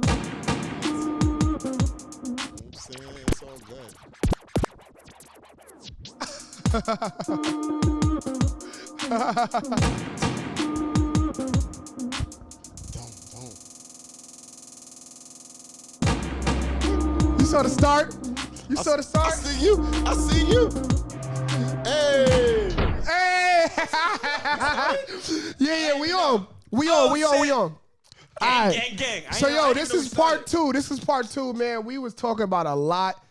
I'm saying it's all good. Don't. You saw the start? You saw the start? I see you. Hey. Yeah, we on. We on. Gang. So this is part two. This is part two, man. We was talking about a lot.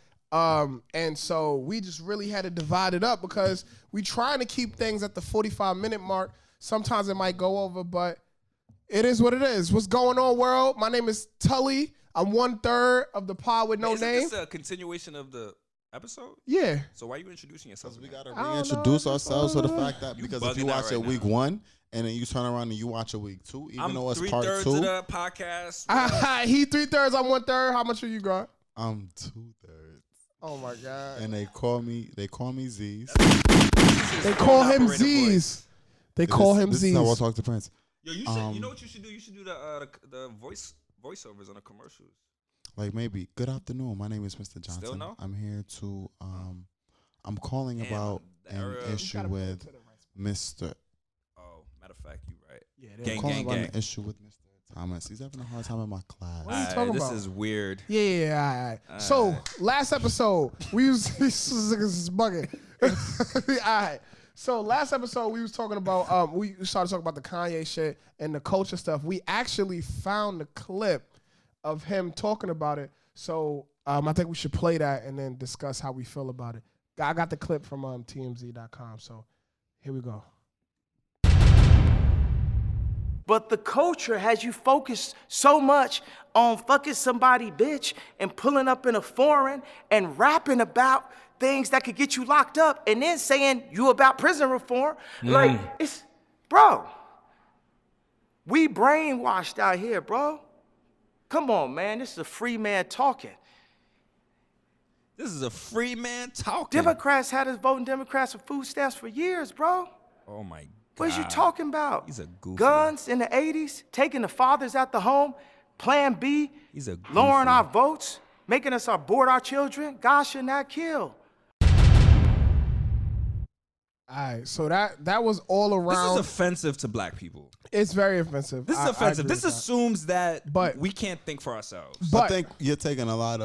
And so we just really had to divide it up because we trying to keep things at the 45-minute mark. Sometimes it might go over, but it is what it is. What's going on, world? My name is Tully. I'm 1/3 of the pod with no name. Is this a continuation of the episode? Yeah. So why are you introducing yourself? We gotta reintroduce ourselves for the fact that because if you watch right it now. week 1 and then you turn around and you watch it week 2, even though it's part 2. I'm 3/3 of the podcast. He 3/3. I'm 1/3. How much are you got? I'm 2/3. Oh my god. And they call me Z's. They call him Z's. They call him This Z's. is how I talk to Prince. Yo, you should. You know what you should do? You should do the voiceovers on the commercials. Like maybe, good afternoon. My name is Mr. Johnson. Still no? I'm here to I'm calling about an issue with Mr. Oh, matter of fact, you right. Yeah, I'm calling about an issue with Mr. Thomas. He's having a hard time in my class. What are you talking this about? is weird. Yeah, all right. So last episode we was this is bugging. All right. So last episode we was talking about we started talking about the Kanye shit and the culture stuff. We actually found the clip of him talking about it. So I think we should play that and then discuss how we feel about it. I got the clip from TMZ.com. So here we go. But the culture has you focused so much on fucking somebody, bitch, and pulling up in a foreign and rapping about things that could get you locked up and then saying you about prison reform. Like, it's, bro, we brainwashed out here, bro. Come on, man, this is a free man talking. This is a free man talking. Democrats had us voting Democrats for food stamps for years, bro. Oh my God. What is you talking about? He's a goofy. Guns in the 80s, taking the fathers out the home, Plan B, He's a goofy. lowering our votes, making us abort our children. God should not kill. All right. So that was all around. This is offensive to black people. It's very offensive. This is offensive. This assumes that But- we can't think for ourselves. I think you're taking a lot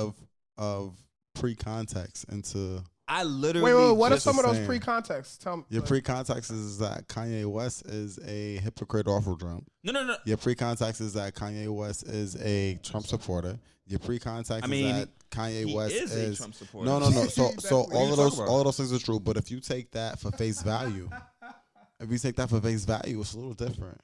of pre-context into I literally. Wait. What are just- some of those saying. pre-contexts? Tell me. your pre-context is that Kanye West is a hypocrite off of Trump. No. Your pre-context is that Kanye West is a Trump supporter. Your pre-context is that Kanye West is a Trump supporter. No. So What are all you of those talking about? all of those things are true. But if you take that for face value, it's a little different.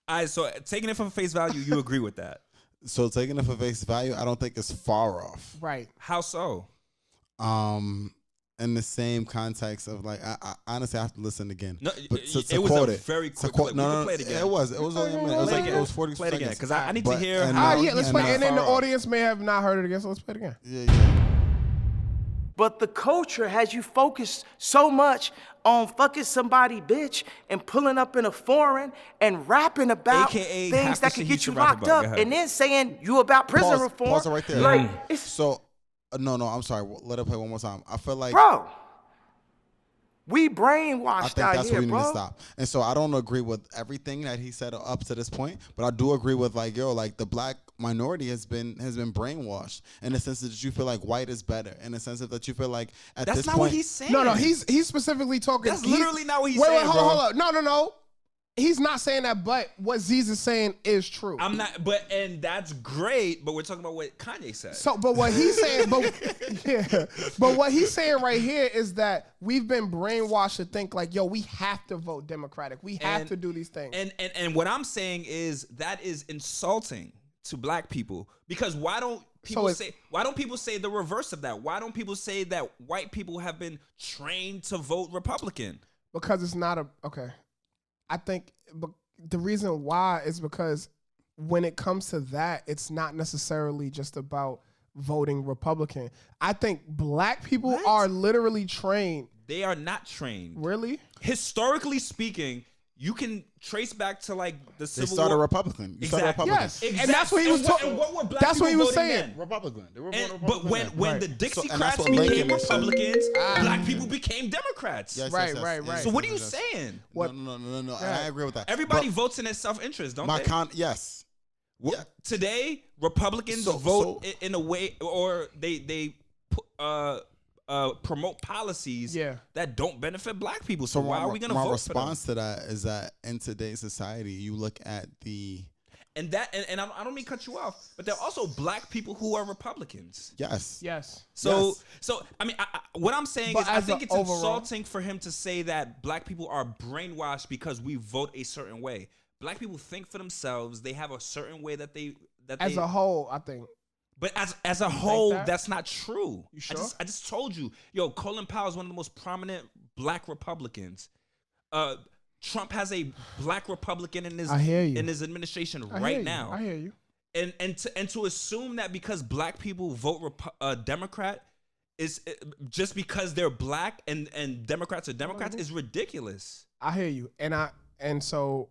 All right, so taking it from face value, you agree with that? So taking it for face value, I don't think it's far off. Right. How so? In the same context of like, I honestly have to listen again. No, but it was quote a very quick quote, clip. no, We can no, play it again. It was only a minute. It was like it was 40 Play it again, seconds. because I need to But- hear and how. now- Yeah, let's play. And then the far off. audience may have not heard it again, so let's play it again. Yeah. But the culture has you focused so much on fucking somebody, bitch, and pulling up in a foreign and rapping about AKA things half that the could shit he get you should rap locked about. Go up ahead. and then saying you about prison reform. Pause it right there. Like, it's, So, no, I'm sorry. Let it play one more time. I feel like bro, we I brainwashed think out that's here, where we need bro. to stop. And so I don't agree with everything that he said up to this point, but I do agree with like the black minority has been brainwashed in the sense that you feel like white is better, in the sense that you feel like at That's this not point. what he's saying. No, he's specifically talking. That's literally not what he's wait, saying, Wait, bro. hold up. No. He's not saying that, but what Z's is saying is true. I'm not, and that's great. But we're talking about what Kanye said. So, but what he's saying, but what he's saying right here is that we've been brainwashed to think like, yo, we have to vote Democratic. We have to do these things. And what I'm saying is that is insulting to black people, because why don't people say the reverse of that? Why don't people say that white people have been trained to vote Republican? Because it's not okay. I think the reason why is because when it comes to that, it's not necessarily just about voting Republican. I think black people are literally trained. They are not trained. Really? Historically speaking, you can trace back to like the They Civil started War. Republican. You started Exactly. Republican. Yes, and that's what he was talking. And what were black That's what he people was voting saying. then? Republican. They were And, voting but Republican. when Right. the So- and Dixiecrats that's what became Lincoln said. Republicans, black people became Democrats. Yes, Right, yes, yes, right, yes, right. So what are you yes, yes. saying? What- No. Yeah. I agree with that. Everybody But votes in their self-interest, don't my they? yes. Yeah. Today, Republicans So- vote in a way, or they promote policies that don't benefit black people. So why are we going to vote my for them? response to that is that in today's society, you look at the And I don't mean cut you off, but there are also black people who are Republicans. yes. So Yes. so I mean, what I'm saying But is, I as think a it's overall- insulting for him to say that black people are brainwashed because we vote a certain way. Black people think for themselves. They have a certain way that they As a whole, I think. But as a whole, that? that's not true. You sure? I just told you. Yo, Colin Powell is one of the most prominent black Republicans. Trump has a black Republican in his I hear you. in his administration I hear right you. now. I hear you. And to assume that because black people vote Democrat is just because they're black and Democrats are Democrats is ridiculous. I hear you. And so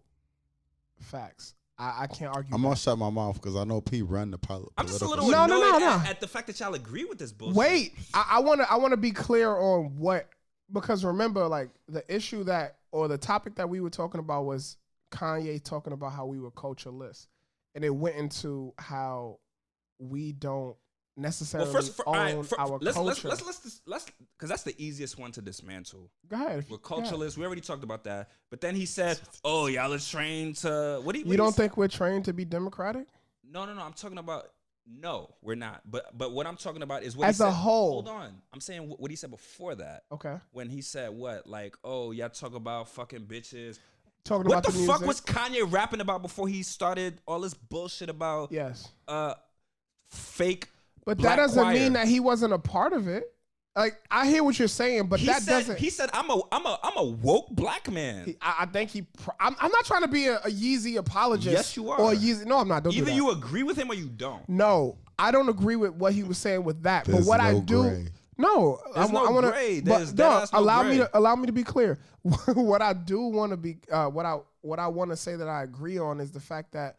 facts. I can't argue. I'm gonna shut my mouth because I know P run the political. I'm just a little No, annoyed no. at the fact that y'all agree with this bullshit. Wait, I wanna be clear on what, because remember, like the issue that, or the topic that we were talking about was Kanye talking about how we were cultureless, and it went into how we don't necessarily own our culture. Let's because that's the easiest one to dismantle. Go ahead. We're cultureless. We already talked about that. But then he said, "Oh, y'all are trained to what do you?" You don't think we're trained to be democratic? No. I'm talking about. No, we're not. But what I'm talking about is what as he said. a whole. Hold on. I'm saying what he said before that. Okay. When he said what, like, oh, y'all talk about fucking bitches. Talking What about the the fuck music? was Kanye rapping about before he started all this bullshit about fake? But black that doesn't choir? mean that he wasn't a part of it. Like, I hear what you're saying, but doesn't. He said, "I'm a woke black man." I think I'm not trying to be a Yeezy apologist. Yes, you are. Or a Yeezy. No, I'm not. Don't do Either that. you agree with him or you don't. No, I don't agree with what he was saying with that. There's but what I no do, gray. no, There's no I want gray. to. There's No, no gray. allow me to be clear. What I do want to be, what I want to say that I agree on is the fact that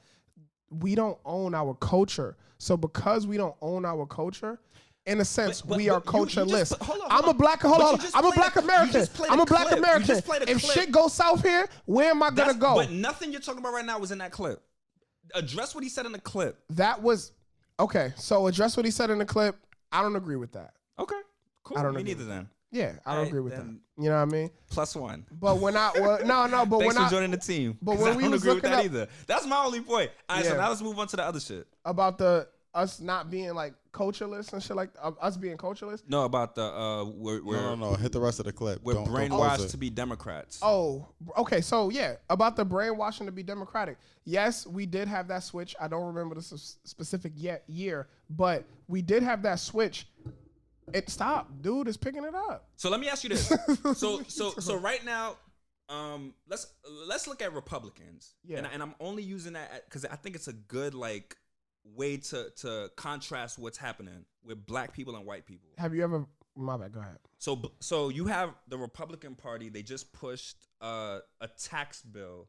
we don't own our culture. So because we don't own our culture, in a sense, we are cultureless. I'm a black. Hold on. I'm a black American. I'm a black American. If shit goes south here, where am I gonna go? But nothing you're talking about right now was in that clip. Address what he said in the clip. That was okay. So address what he said in the clip. I don't agree with that. Okay, cool. I don't Me agree neither with then. Yeah, I don't Alright, agree with that. then- You know what I mean? +1. But when I but Thanks when for joining the team. but 'cause when I we don't was agree with looking that up- either. That's my only point. All right, so Yeah. now let's move on to the other shit. about us not being like cultureless and shit, like us being cultureless. No, about the we're No. Hit the rest of the clip. we're Don't close brainwashed it. to be Democrats. Oh, okay. So yeah, about the brainwashing to be democratic. Yes, we did have that switch. I don't remember the specific year, but we did have that switch. It stopped, dude. It's picking it up. So let me ask you this. So right now, let's look at Republicans. Yeah. And I'm only using that because I think it's a good like way to contrast what's happening with black people and white people. Have you ever? My bad. Go ahead. So you have the Republican Party. They just pushed a tax bill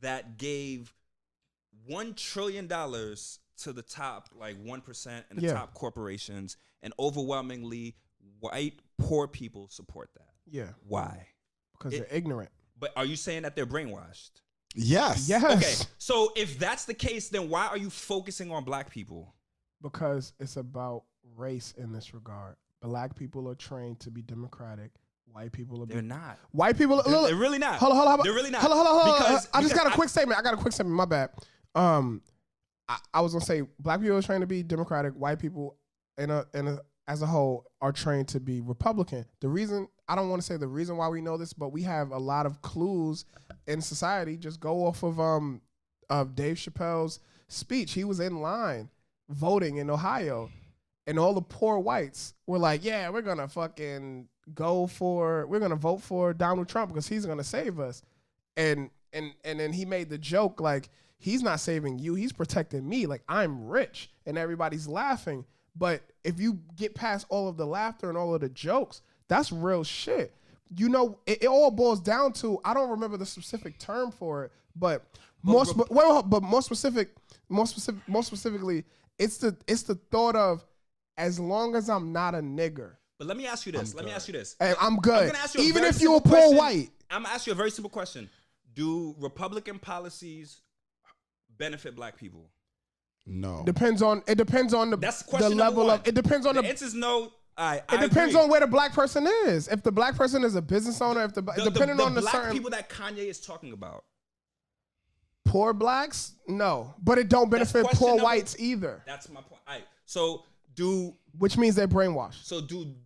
that gave $1 trillion to the top, like 1% and the Yeah. top corporations, and overwhelmingly white poor people support that. Yeah, Why? because they're ignorant. But are you saying that they're brainwashed? Yes. Yes. Okay, so if that's the case, then why are you focusing on black people? Because it's about race in this regard. Black people are trained to be democratic. White people are. They're not. White people. They're really not. Hold on. They're really not. Hold on. Because I just got a quick statement. My bad. I was gonna say black people are trained to be democratic. White people, as a whole, are trained to be Republican. The reason, I don't want to say the reason why we know this, but we have a lot of clues in society. Just go off of Dave Chappelle's speech. He was in line voting in Ohio, and all the poor whites were like, "Yeah, we're gonna fucking we're gonna vote for Donald Trump because he's gonna save us." And then he made the joke like, he's not saving you, he's protecting me. Like, I'm rich, and everybody's laughing. But if you get past all of the laughter and all of the jokes, that's real shit. you know, it all boils down to, I don't remember the specific term for it, but more specifically, it's the thought of, as long as I'm not a nigger. But let me ask you this. Hey, I'm good. I'm gonna ask you even if you're a poor white. I'm gonna ask you a very simple question. Do Republican policies benefit black people? No. It depends on the level of. It depends on the answer's no. It depends on where the black person is. If the black person is a business owner, depending on the black certain people that Kanye is talking about. Poor blacks, no, but it don't benefit poor whites either. That's my point. All right. So which means they're brainwashed. So do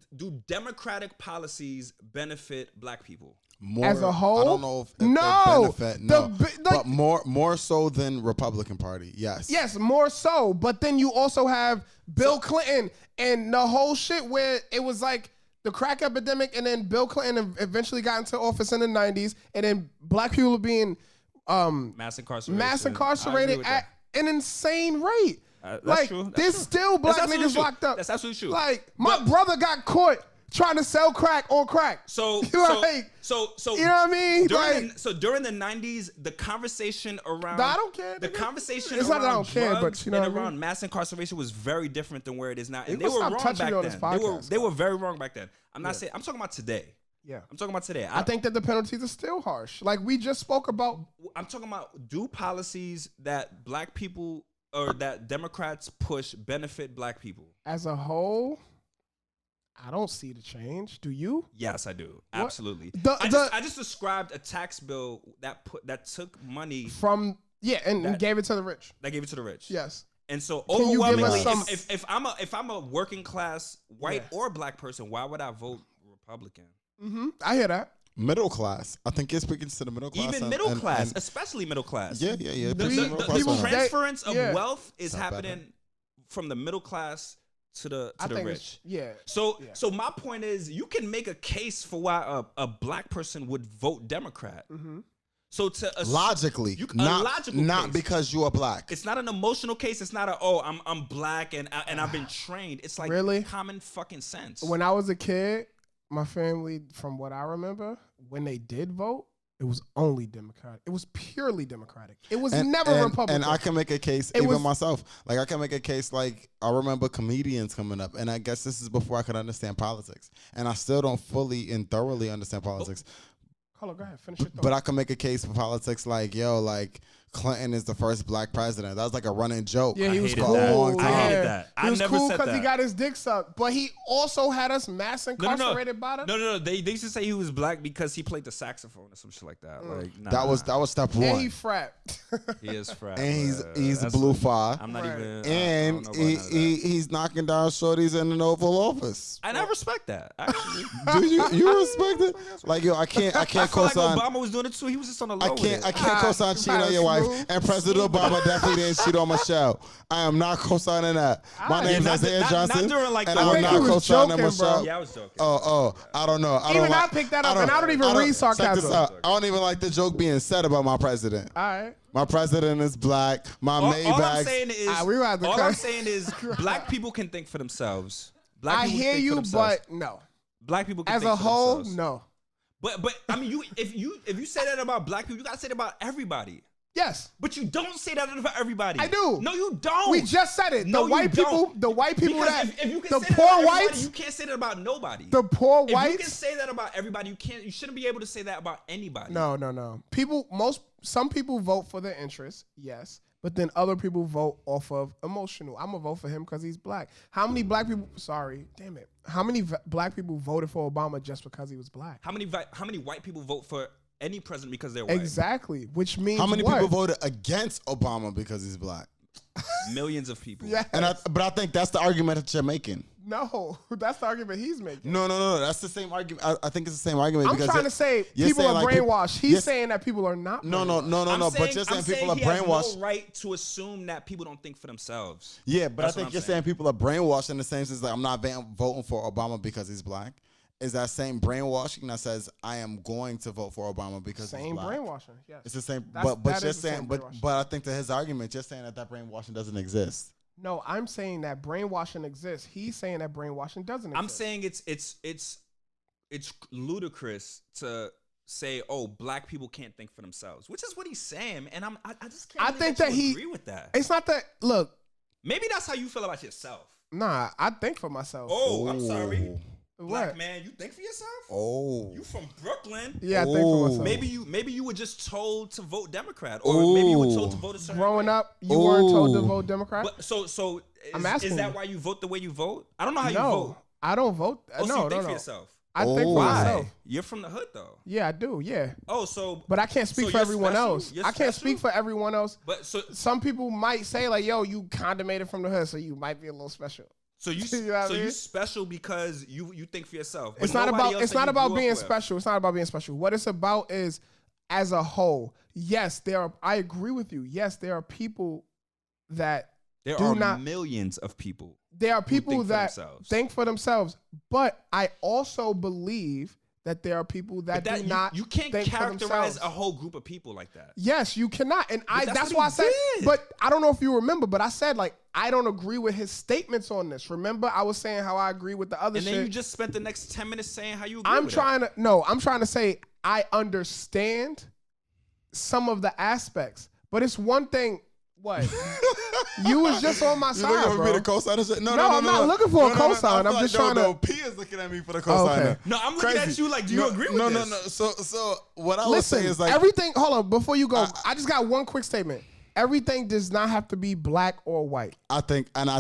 democratic policies benefit black people? More, as a whole, I don't know if they benefit. No, but more so than Republican Party. Yes. Yes, more so. But then you also have Bill Clinton and the whole shit where it was like the crack epidemic, and then Bill Clinton eventually got into office in the 90s, and then black people were being mass incarcerated at an insane rate. That's true. There's still black niggas locked up. That's absolutely true. Like my brother got caught trying to sell crack on crack. So you know what I mean? During the 90s, the conversation around I don't care. The conversation it's around not that I don't care, drugs but you know and around mass incarceration was very different than where it is now. And they were wrong back then. They were very wrong back then. I'm not saying. I'm talking about today. Yeah. I'm talking about today. I think that the penalties are still harsh. Like we just spoke about. I'm talking about, do policies that black people or that Democrats push benefit black people? As a whole, I don't see the change. Do you? Yes, I do. What? Absolutely. I just described a tax bill that took money from and gave it to the rich. That gave it to the rich. Yes. And so overwhelmingly, if I'm a working class white or black person, why would I vote Republican? Mm-hmm. I hear that. Middle class. I think you're speaking to the middle class. Even middle class, especially middle class. Yeah. The transference of wealth is happening from the middle class to the rich. So my point is, you can make a case for why a black person would vote Democrat. Mm-hmm. So logically, not because you are black. It's not an emotional case. It's not I'm black and I've been trained. It's like common fucking sense. When I was a kid, my family, from what I remember, when they did vote, it was only Democratic. It was purely Democratic. It was never Republican. And I can make a case, myself. Like, I can make a case, like, I remember comedians coming up, and I guess this is before I could understand politics. And I still don't fully and thoroughly understand politics. Carlo, go ahead. Finish your thought. But I can make a case for politics like, Clinton is the first black president. That was like a running joke. Yeah, he was cool. I hated that. He was cool because he got his dick sucked. But he also had us mass incarcerated by them. No. They used to say he was black because he played the saxophone or some shit like that. Like, that was step one. And he frat. He is frat. And he's blue fire. I'm not even. And he's knocking down shorties in an Oval Office. And I respect that. Actually, do you respect it? Like, I can't co-sign. Like Obama was doing it too. He was just on the low. I can't co-sign cheating on your wife. And President Obama definitely didn't cheat on Michelle. I am not co-signing that. My name is Isaiah Johnson, and I'm not co-signing Michelle. Yeah, I was joking. I don't know. I picked that up, and I don't even read sarcasm. I don't even like the joke being said about my president. All right. My president is black. All I'm saying is black people can think for themselves. I hear you, but no. Black people can as think a for whole, themselves. no. But I mean, if you say that about black people, you gotta say that about everybody. Yes. But you don't say that about everybody. I do. No, you don't. We just said it. The white people because that if you can the say poor that about whites, you can't say that about nobody. The poor whites. If you can say that about everybody, you shouldn't be able to say that about anybody. No. Some people vote for their interests, yes, but then other people vote off of emotional. I'm gonna vote for him because he's black. How many black people? Sorry, damn it. How many black people voted for Obama just because he was black? How many white people vote for any president because they're white? Exactly, which means how many people voted against Obama because he's black? Millions of people. Yeah, but I think that's the argument that you're making. No, that's the argument he's making. No. That's the same argument. I think it's the same argument. I'm trying to say people are brainwashed. He's saying that people are not. No. But you're saying people are brainwashed. He has no right to assume that people don't think for themselves. Yeah, but I think you're saying people are brainwashed in the same sense. Like, I'm not voting for Obama because he's black. Is that same brainwashing that says I am going to vote for Obama because he's black? Same brainwashing. Yes, it's the same. But you're saying, but I think to his argument, you're saying that brainwashing doesn't exist. No, I'm saying that brainwashing exists. He's saying that brainwashing doesn't exist. I'm saying it's it's ludicrous to say, "Oh, black people can't think for themselves," which is what he's saying, and I just can't. I think that he agree with that. It's not that. Look, maybe that's how you feel about yourself. Nah, I think for myself. Oh, I'm sorry. Black What? man, you think for yourself? Oh, You from Brooklyn? Yeah, I think for myself. Maybe you were just told to vote Democrat, or maybe you were told to vote a certain Growing way. up, you weren't told to vote Democrat. But so I'm is asking that you. why you vote the way you vote? I don't know how you No, vote. I don't vote. Oh, so no, you think no. for yourself? I think for Why? myself. You're from the hood though. Yeah, I do. Yeah. Oh, so But I can't speak so for you're everyone special? else. You're I can't special? speak for everyone else. But so Some people might say like, "Yo, you condemnated from the hood, so you might be a little special." you You know what I so you mean? special because you think for yourself. But It's not nobody about. else It's that not you about grew up being with. special. It's not about being special. What it's about is, as a whole, yes, there are. I agree with you. Yes, there are people that There do are not. millions of people. There are people think for that themselves. think for themselves, but I also believe that there are people that, But do not. you can't think for characterize themselves. a whole group of people like that. Yes, you cannot, and that's that's what why I he said. did. But I don't know if you remember, but I said like I don't agree with his statements on this. Remember, I was saying how I agree with the other And shit. then you just spent the next 10 minutes saying how you agree I'm with trying to I'm trying to say I understand some of the aspects, but it's one thing. What? You was just on my you side, looking for bro. me to co-sign and shit? No, I'm not looking for a cosign. I'm just trying to. No, P is looking at me for the cosign. okay. No, I'm looking at you like, do you agree with no, this? No. So what I was Listen, saying is like everything. Hold on, before you go, I just got one quick statement. Everything does not have to be black or white. I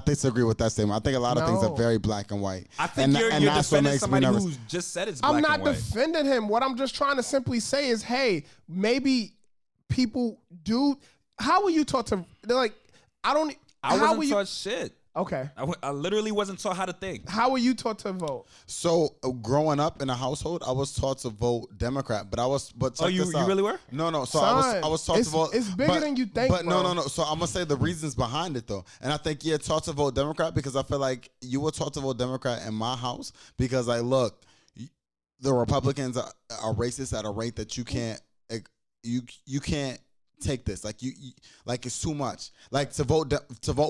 disagree with that statement. I think a lot of things No. are very black and white. I think you're that's what defending makes me somebody nervous. who just said it's black I'm not and white. defending him. What I'm just trying to simply say is, hey, maybe people do. How were you taught to? They're like, I wasn't were you? taught shit. Okay. I literally wasn't taught how to think. How were you taught to vote? So growing up in a household, I was taught to vote Democrat, but check you this out. really were? No. So Son, I was taught to vote. it's bigger than you think, But bro. no. So I'm gonna say the reasons behind it though, and I think you're taught to vote Democrat because I feel like you were taught to vote Democrat in my house because like look, the Republicans are racist at a rate that you can't you can't take this like you like it's too much like to vote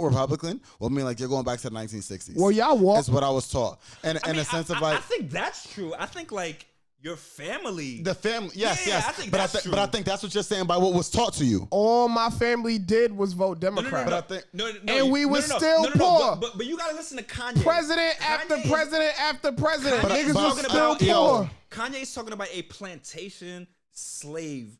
Republican will mean like you're going back to the 1960s. Well, y'all walk. That's what I was taught, and in a sense of like I think that's true. I think like your family. the family. Yes, Yeah, yes. I think but that's I true. but I think that's what you're saying by what was taught to you. All my family did was vote Democrat. But I think And we was still poor. But you gotta listen to Kanye. President after Kanye- president after president. Kanye's Niggas was talking still about poor. Kanye's talking about a plantation slave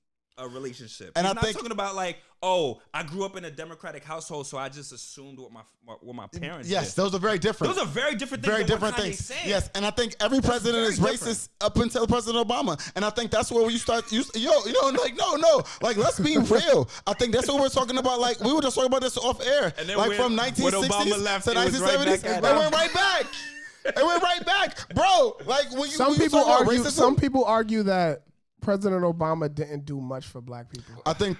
relationship. And He's I not think- talking about like, oh, I grew up in a Democratic household, so I just assumed what my parents Yes, did. those are very different. Those are very different things. Very than what different Kanye's things. saying. Yes, and I think every president very is racist up until President Obama, and I think that's where you start. Like no, like let's be real. I think that's what we're talking about. Like we were just talking about this off air. And then like when from 1960s Obama left, to it was right 1970s, back at they it. went right back. It went right back, bro. Like when you Some when you people talk about argue. racism, Some people argue that President Obama didn't do much for black people. I think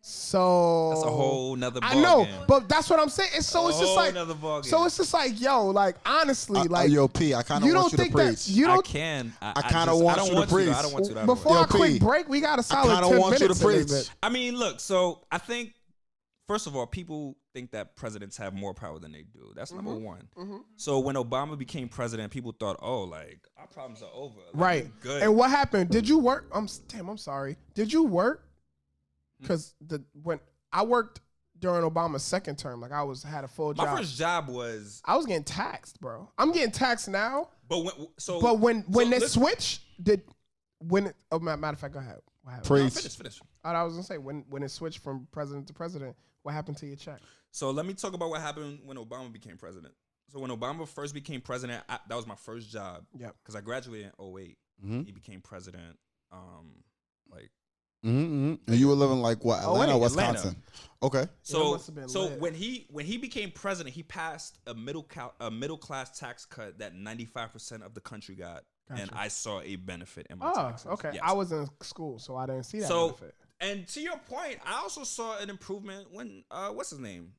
So That's a whole nother I know, ballgame. but that's what I'm saying. It's so it's just whole like nother ballgame. so it's just like yo, like honestly, like yo, P, I kind of you want don't you to think preach. that you I don't. can. I kinda want you to preach. I don't want to. Before Yo, our quick P, break, we got a solid kinda 10 want you to minutes. in this preach. bit. I mean, look. So I think, first of all, people think that presidents have more power than they do. That's number one. So when Obama became president, people thought, oh, like our problems are over. Like, Right. we're good. And what happened? Did you work? I'm sorry. Did you work? Because when I worked during Obama's second term, like had a full job. My first job was. I was getting taxed, bro. I'm getting taxed now. But when so it listen- switched, matter of fact, go ahead. What happened? Preach. Finish. I was gonna say when it switched from president to president, what happened to your check? So let me talk about what happened when Obama became president. So when Obama first became president, that was my first job. Yep. Because I graduated in 08. Mhm. He became president. And you were living like what, Atlanta, or Atlanta. Wisconsin? Okay. So must have been so lit. when he became president, he passed a middle class tax cut that 95% of the country got, and I saw a benefit in my Oh, taxes. okay. Yes. I was in school, so I didn't see that So benefit. and to your point, I also saw an improvement when what's his name?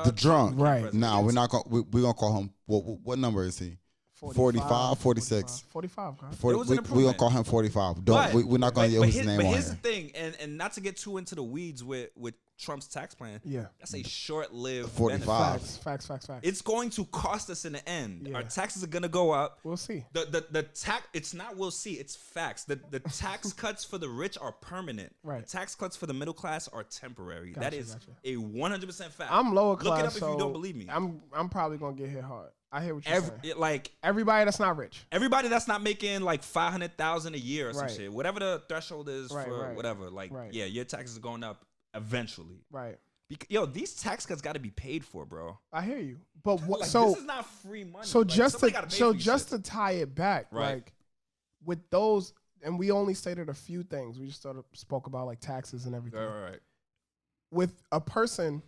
The drunk. Right. president. Nah, we're not gonna we're gonna call him. What number is he? 45, 46. 45, guys. 40, It was an we're gonna improvement. call him 45. But- We're not gonna use his name But on here's here. the thing, and not to get too into the weeds with Trump's tax plan, Yeah. that's a short-lived 45. Facts. It's going to cost us in the end. Yeah. Our taxes are gonna go up. We'll see. The tax, it's not we'll see, it's facts. The tax cuts for the rich are permanent. Right. The tax cuts for the middle class are temporary. That is Gotcha. a 100% fact. I'm lower class. Look it up if so you don't believe me. I'm probably gonna get hit hard. I hear what you're saying. Like Everybody that's not rich. everybody that's not making like 500,000 a year or some Right. shit, whatever the threshold is Right, for right. whatever. Like Right. yeah, your taxes are going up eventually. Right. Yo, these tax cuts got to be paid for, bro. I hear you. But what? Like, so this is not free money. so Like, just somebody gotta to pay so for these just shits. to tie it back, Right. like with those, and we only stated a few things. We just sort of spoke about like taxes and everything. right. With a person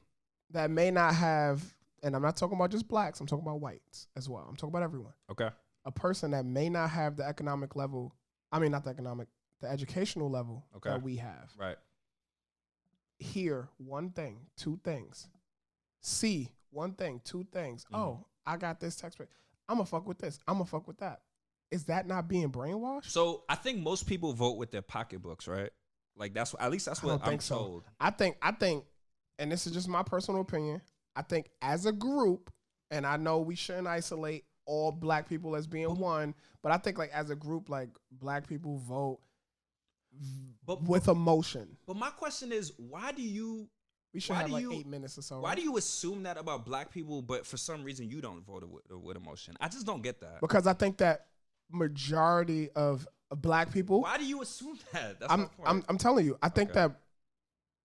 that may not have, and I'm not talking about just blacks, I'm talking about whites as well. I'm talking about everyone. Okay. A person that may not have the economic level, the educational level Okay. that we have. Right. Hear one thing, two things. See one thing, two things. Oh, I got this tax rate. I'm going to fuck with this. I'm going to fuck with that. Is that not being brainwashed? So I think most people vote with their pocketbooks, right? Like that's at least that's I what don't I'm think so. told. I think, and this is just my personal opinion, I think as a group, and I know we shouldn't isolate all black people as being one, but I think like as a group, like black people vote with emotion. But my question is, why do you? We should why have do like you- 8 minutes or so. Why right? do you assume that about black people, but for some reason you don't vote with emotion? I just don't get that. Because I think that majority of black people, Why do you assume that? That's my point. I'm telling you, I think Okay. that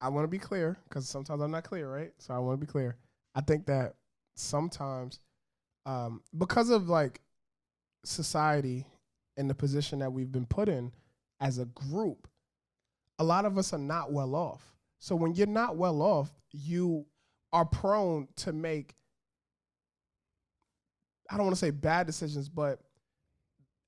I want to be clear because sometimes I'm not clear, right? So I want to be clear. I think that sometimes because of like society and the position that we've been put in as a group, a lot of us are not well off. So when you're not well off, you are prone to make, I don't want to say bad decisions, but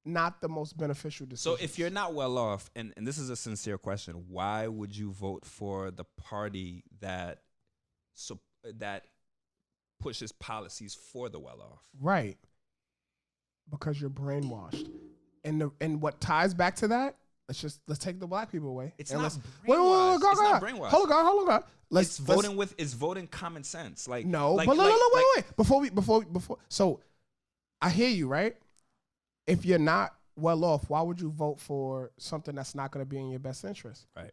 not the most beneficial decisions. So if you're not well off, and this is a sincere question, why would you vote for the party that pushes policies for the well off? Right. Because you're brainwashed. And what ties back to that, let's take the black people away. It's And not let's- brainwashed. Wait, go, It's go, not go. brainwashed. Hold on. It's voting common sense. Like No, like, but like, wait. Before. So I hear you, right? If you're not well off, why would you vote for something that's not going to be in your best interest? Right.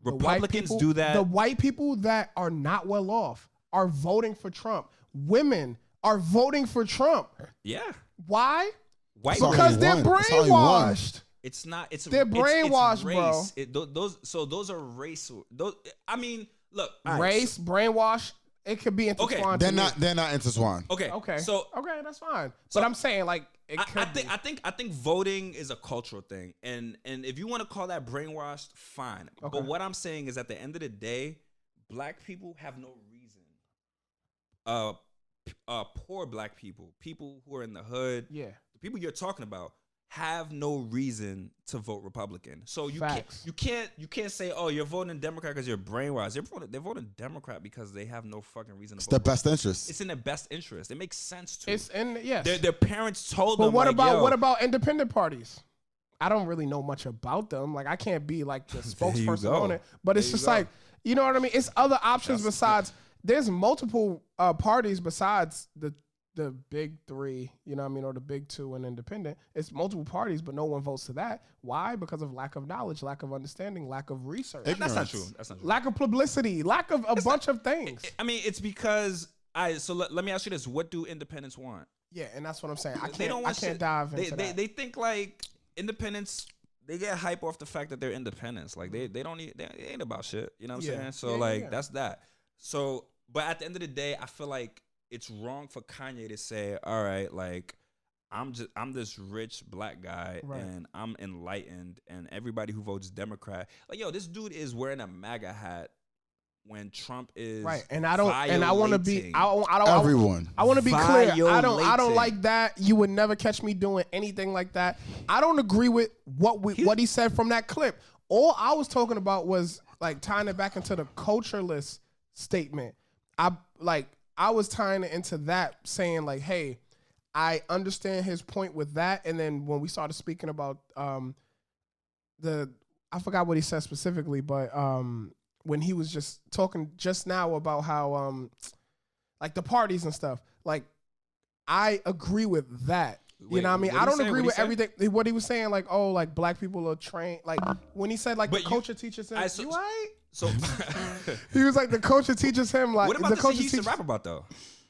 The white Republicans people- do that. The white people that are not well off are voting for Trump. Women are voting for Trump. Yeah. Why? White all Because he they're won. That's all he won. brainwashed. It's not. They're brainwashed, bro. Those are race. Those. I mean, look. all right, Race, brainwash, it could be intertwined. They're to not. me. They're not intertwined. Okay. Okay. So okay, that's fine. So but I'm saying like it I could be. think voting is a cultural thing, and if you want to call that brainwashed, fine. Okay. But what I'm saying is, at the end of the day, black people have no reason. Poor black people who are in the hood, Yeah. the people you're talking about, have no reason to vote Republican. So you Facts. can't say, oh, you're voting Democrat because you're brainwashed. They're voting Democrat because they have no fucking reason to It's vote. the best interest. It's in their best interest. It makes sense to. It's in yes. Their parents told But them. what like, about yo, what about independent parties? I don't really know much about them. Like I can't be like the spokesperson go. on it. But it's There you just go. like, you know what I mean? It's other options besides. There's multiple parties besides the big three, you know what I mean, or the big two and independent. It's multiple parties, but no one votes to that. Why? Because of lack of knowledge, lack of understanding, lack of research, That's not Ignorance. true. That's not true. lack of publicity, lack of a bunch of things. I mean, it's because so let me ask you this: what do independents want? Yeah, and that's what I'm saying. I They don't can't. I want can't shit. dive into that. They think like independents. They get hype off the fact that they're independents. Like they don't need. They ain't about shit. You know what I'm Yeah. saying? So Yeah, like yeah. that's that. So, but at the end of the day, I feel like it's wrong for Kanye to say, all right, like I'm this rich black guy Right. and I'm enlightened, and everybody who votes Democrat, like, yo, this dude is wearing a MAGA hat when Trump is Right, and I don't, and I want to be, I don't, Everyone. I want to be clear. I don't Violating. like that. You would never catch me doing anything like that. I don't agree with what he said from that clip. All I was talking about was like tying it back into the cultureless statement. I was tying it into that, saying like, hey, I understand his point with that. And then when we started speaking about I forgot what he said specifically, but when he was just talking just now about how like the parties and stuff. Like, I agree with that. You know what I mean? I don't agree with everything. What he was saying, like, oh, like black people are trained. Like when he said, like, the culture teaches him. You right? So he was like, the culture teaches him. Like, what about the culture he used to rap about though?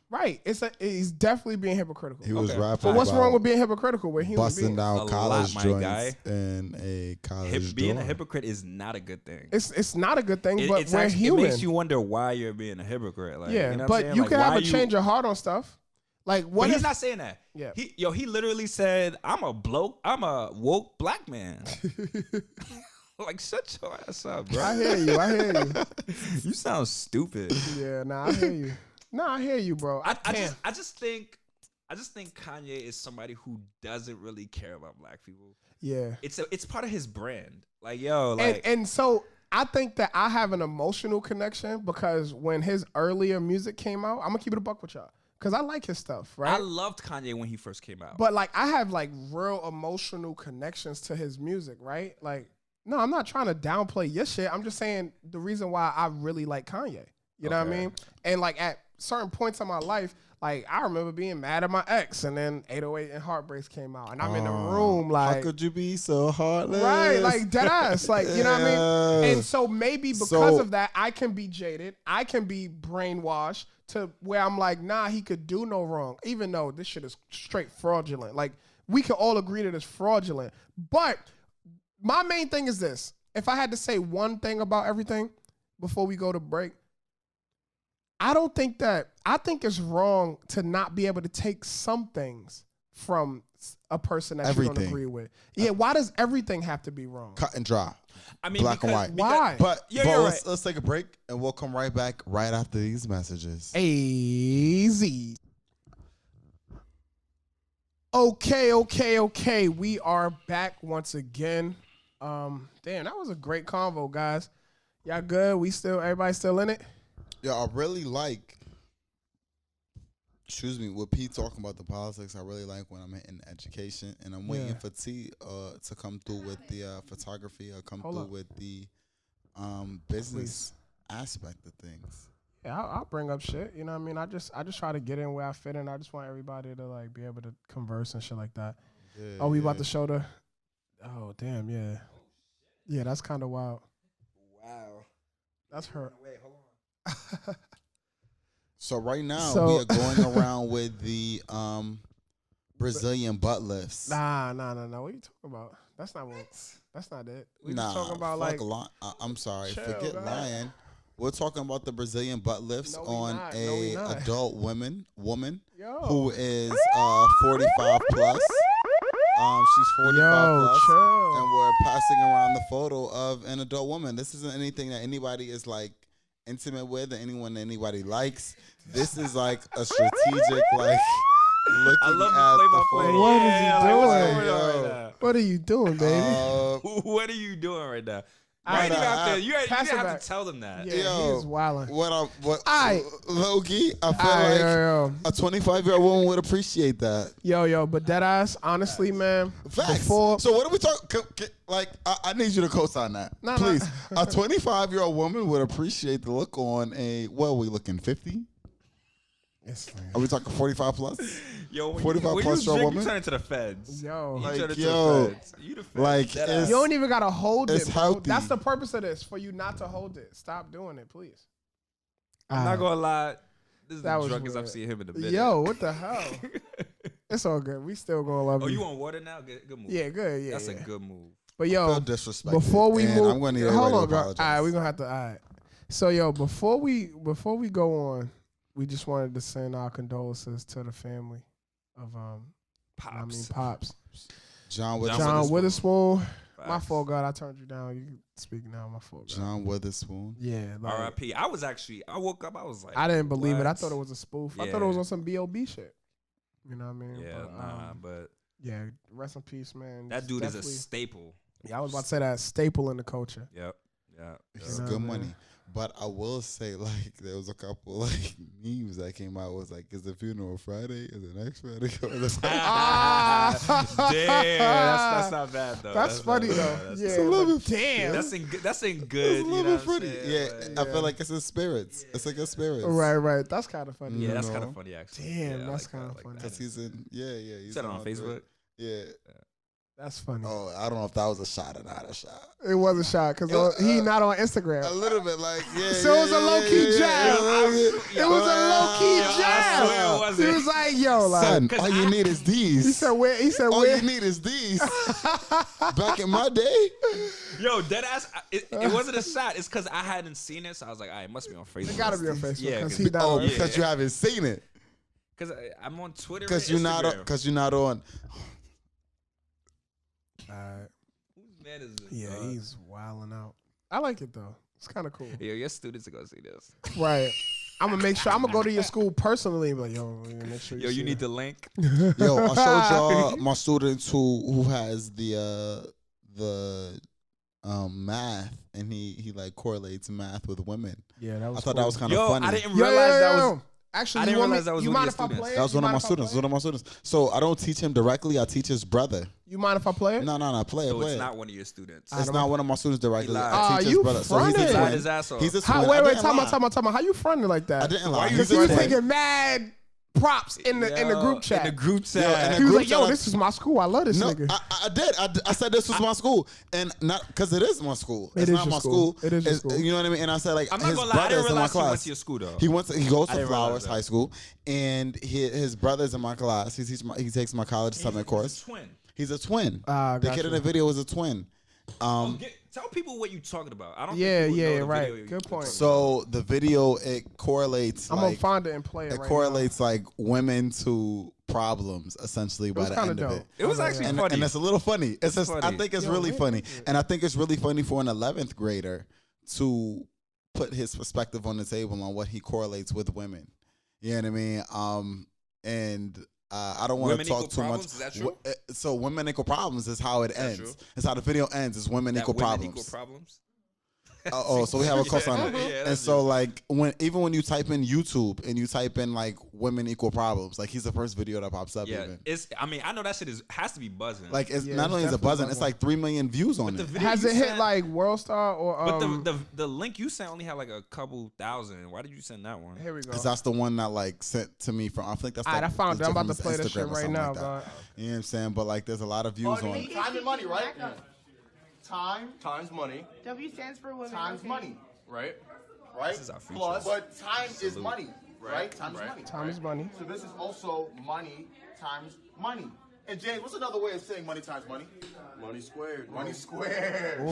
Right. He's definitely being hypocritical. He was rapping. But what's wrong with being hypocritical? We're human busting beings. down college joints guy. in a college Being dorm. a hypocrite is not a good thing. It's not a good thing, but we're human. It makes you wonder why you're being a hypocrite. Like, yeah, you know but you can have a change of heart on stuff. Like, what? But he's not saying that. Yeah. He literally said, "I'm a woke black man." Like, shut your ass up, bro. I hear you. You sound stupid. Yeah, I hear you. I hear you, bro. I just think Kanye is somebody who doesn't really care about black people. Yeah. It's part of his brand. Like, yo, like, and so I think that I have an emotional connection because when his earlier music came out, I'm gonna keep it a buck with y'all. Cause I like his stuff, right? I loved Kanye when he first came out. But like I have like real emotional connections to his music, right? Like, no, I'm not trying to downplay your shit. I'm just saying the reason why I really like Kanye. You know what I mean? And like at certain points in my life, like I remember being mad at my ex, and then 808 and Heartbreaks came out, and I'm in the room like, how could you be so heartless? Right, like dead ass, like you know what I mean. And so maybe because of that, I can be jaded, I can be brainwashed to where I'm like, nah, he could do no wrong, even though this shit is straight fraudulent. Like we can all agree that it's fraudulent, but my main thing is this: if I had to say one thing about everything before we go to break. I think it's wrong to not be able to take some things from a person that you don't agree with. Yeah, why does everything have to be wrong? Cut and dry. I mean, black and white. Why? But right. let's take a break and we'll come right back right after these messages. Easy. Okay. We are back once again. Damn, that was a great convo, guys. Y'all good? Everybody still in it? Yeah, I really like, with Pete talking about the politics, I really like when I'm in education, and I'm waiting for T to come through with the photography or through with the business aspect of things. Yeah, I'll bring up shit. You know what I mean? I just try to get in where I fit in. I just want everybody to like be able to converse and shit like that. Yeah, we about to show the. Oh damn, yeah, yeah. That's kind of wild. Wow, that's her. Wait, hold on. So right now we are going around with the Brazilian butt lifts. Nah. What are you talking about? That's not it. We just talking about like. I'm sorry. Chill, forget lying. We're talking about the Brazilian butt lifts on a adult woman who is 45 plus. She's 45 plus, chill. and we're passing around the photo of an adult woman. This isn't anything that anybody is like intimate with or anybody likes. This is like a strategic like looking I love at the photo. What is he doing? Right, what are you doing, baby? What are you doing right now? You didn't have to tell them that. Yeah, he's wilding. Loki, I feel like a 25-year-old woman would appreciate that. Yo, but that ass, honestly, man. Facts. So what are we talking? Like, I need you to co-sign that, please. A 25-year-old woman would appreciate the look on a. What are we looking? 50? Are we talking 45 plus? Yo, 45 plus year old woman. You turn into the feds. Yo, you turn into the feds. You the feds. Like, you don't even gotta hold it. It's healthy. That's the purpose of this, for you not to hold it. Stop doing it, please. I'm not gonna lie. This is the drunkest I've seen him in a minute. Yo, what the hell? It's all good. We still gonna love you. Oh, you on water now? Good move. Yeah, good. Yeah, that's a good move. But yo, before we move, I'm gonna need hold on, girl. All right, we're gonna have to. All right. So yo, before we go on. We just wanted to send our condolences to the family of Pops. John Witherspoon. My fault, God. I turned you down. You can speak now. My fault, God. John Witherspoon. Yeah. Like, R.I.P. I woke up. I was like, I didn't believe it. I thought it was a spoof. Yeah. I thought it was on some B.O.B. shit. You know what I mean? Yeah, but yeah. Rest in peace, man. That dude is a staple. Yeah, I was about to say that staple in the culture. Yep. Yeah. He's Yeah, good man. money. But I will say, like, there was a couple like memes that came out. Was like, is the funeral Friday? Is it next Friday? Damn, that's not bad though. That's funny not though. bad. Yeah, a little but bit- damn. That's in good. That's in It's good. a You little know bit what I'm funny. saying? Yeah, But, I feel like it's in spirits. It's like a spirits. Right. That's kind of funny. yeah, that's know. kind of funny actually. Damn, Yeah, I that's like kinda that, I like funny. that. Because he's in. Yeah. He's Said it on out there. Facebook. Yeah. That's funny. Oh, I don't know if that was a shot or not a shot. It was a shot because he not on Instagram. A little bit like, yeah. So it was a low-key jab. It was a low-key I jab. swear it wasn't. He was like, yo, like, Son, all you need is these. he said, where? He said, all where? you need is these. Back in my day. Yo, deadass. It wasn't a shot. It's because I hadn't seen it, so I was like, all right, it must be on Facebook. It gotta be on Facebook Yeah, because he not on Because you haven't seen it. Because I'm on Twitter. Because and you're not. Instagram. Because you're not on. Whose man is this? Yeah, dog? he's wilding out. I like it though. It's kind of cool. Yo, your students are gonna see this. Right. I'm gonna make sure. I'm gonna go to your school personally. And be like, yo, make sure Yo, see you need that. the link. Yo, I showed y'all my students who has the math, and he like correlates math with women. Yeah, that was. I thought that was kind of Yo, funny. I didn't realize that was. Actually, I didn't you want realize me- that was you one of mind your if I students. play it? That was You one of mind my if I students. play One of my students. So I don't teach him directly. I teach his brother. it? You mind if I play it? No, play it. So play it's it. not one of your students. It's not one of my students directly. lied. I teach his you brother. So he's a fronted. Lied twin. his ass off. He's a twin. Wait, I didn't lie. time out. How you fronted like that? I didn't lie. you He's He a was twin. taking mad props in the group chat. In the group chat. Yo, and He was group like, yo, chat, this is my school. I love this No, nigga. I did. I said this was my school, and not because it is my school. It It's is not your my school. school. It is your It's- school. You know what I mean? And I said like I'm not his gonna lie. I didn't brothers in my realize you went class. to your school though. He goes I to didn't realize Flowers that. High School, and his brothers in my class. He takes my college summit course. Twin. He's a twin. Ah, The kid gotcha. in the video is a twin. Tell people what you talking about. I don't. Yeah, think people know the right. video you- Good point. So the video it correlates. I'm like, gonna find it and play it. it right correlates like women to problems essentially by was the kinda end of dope. it. It was Okay, actually And, funny. and it's a little funny. It's just, I funny. think it's Yo, really man. funny, and I think it's really funny for an 11th grader to put his perspective on the table on what he correlates with women. You know what I mean? And I don't want Women to talk equal too problems? much. Is that true? So women equal problems is how it ends. true? It's how the video ends. Is women That equal women problems. Equal problems. So we have a cosigner. Yeah, And that's so true. like when you type in YouTube and you type in like women equal problems, like he's the first video that pops up. Yeah, Even. it's. I mean, I know that shit has to be buzzing. Like it's Yeah, not it's only is it definitely buzzing, it's buzzing. like 3 million views on the it. video Has you it hit sent- like World Star or? But the link you sent only had like a couple thousand. Why did you send that one? Here we go. Cause that's the one that like sent to me from. I think that's. All right, like, I found it. I'm about to from play his this shit Instagram or right something now, like that. God. You know what I'm saying? But like, there's a lot of views on it. Time and money, right? Time times money W stands for women. times okay. money, Right? right? This is our future. Plus, but time is money, right? Time is money. Time is money. So this is also money times money. And James, what's another way of saying money times money? Money squared. Money squared. Ooh.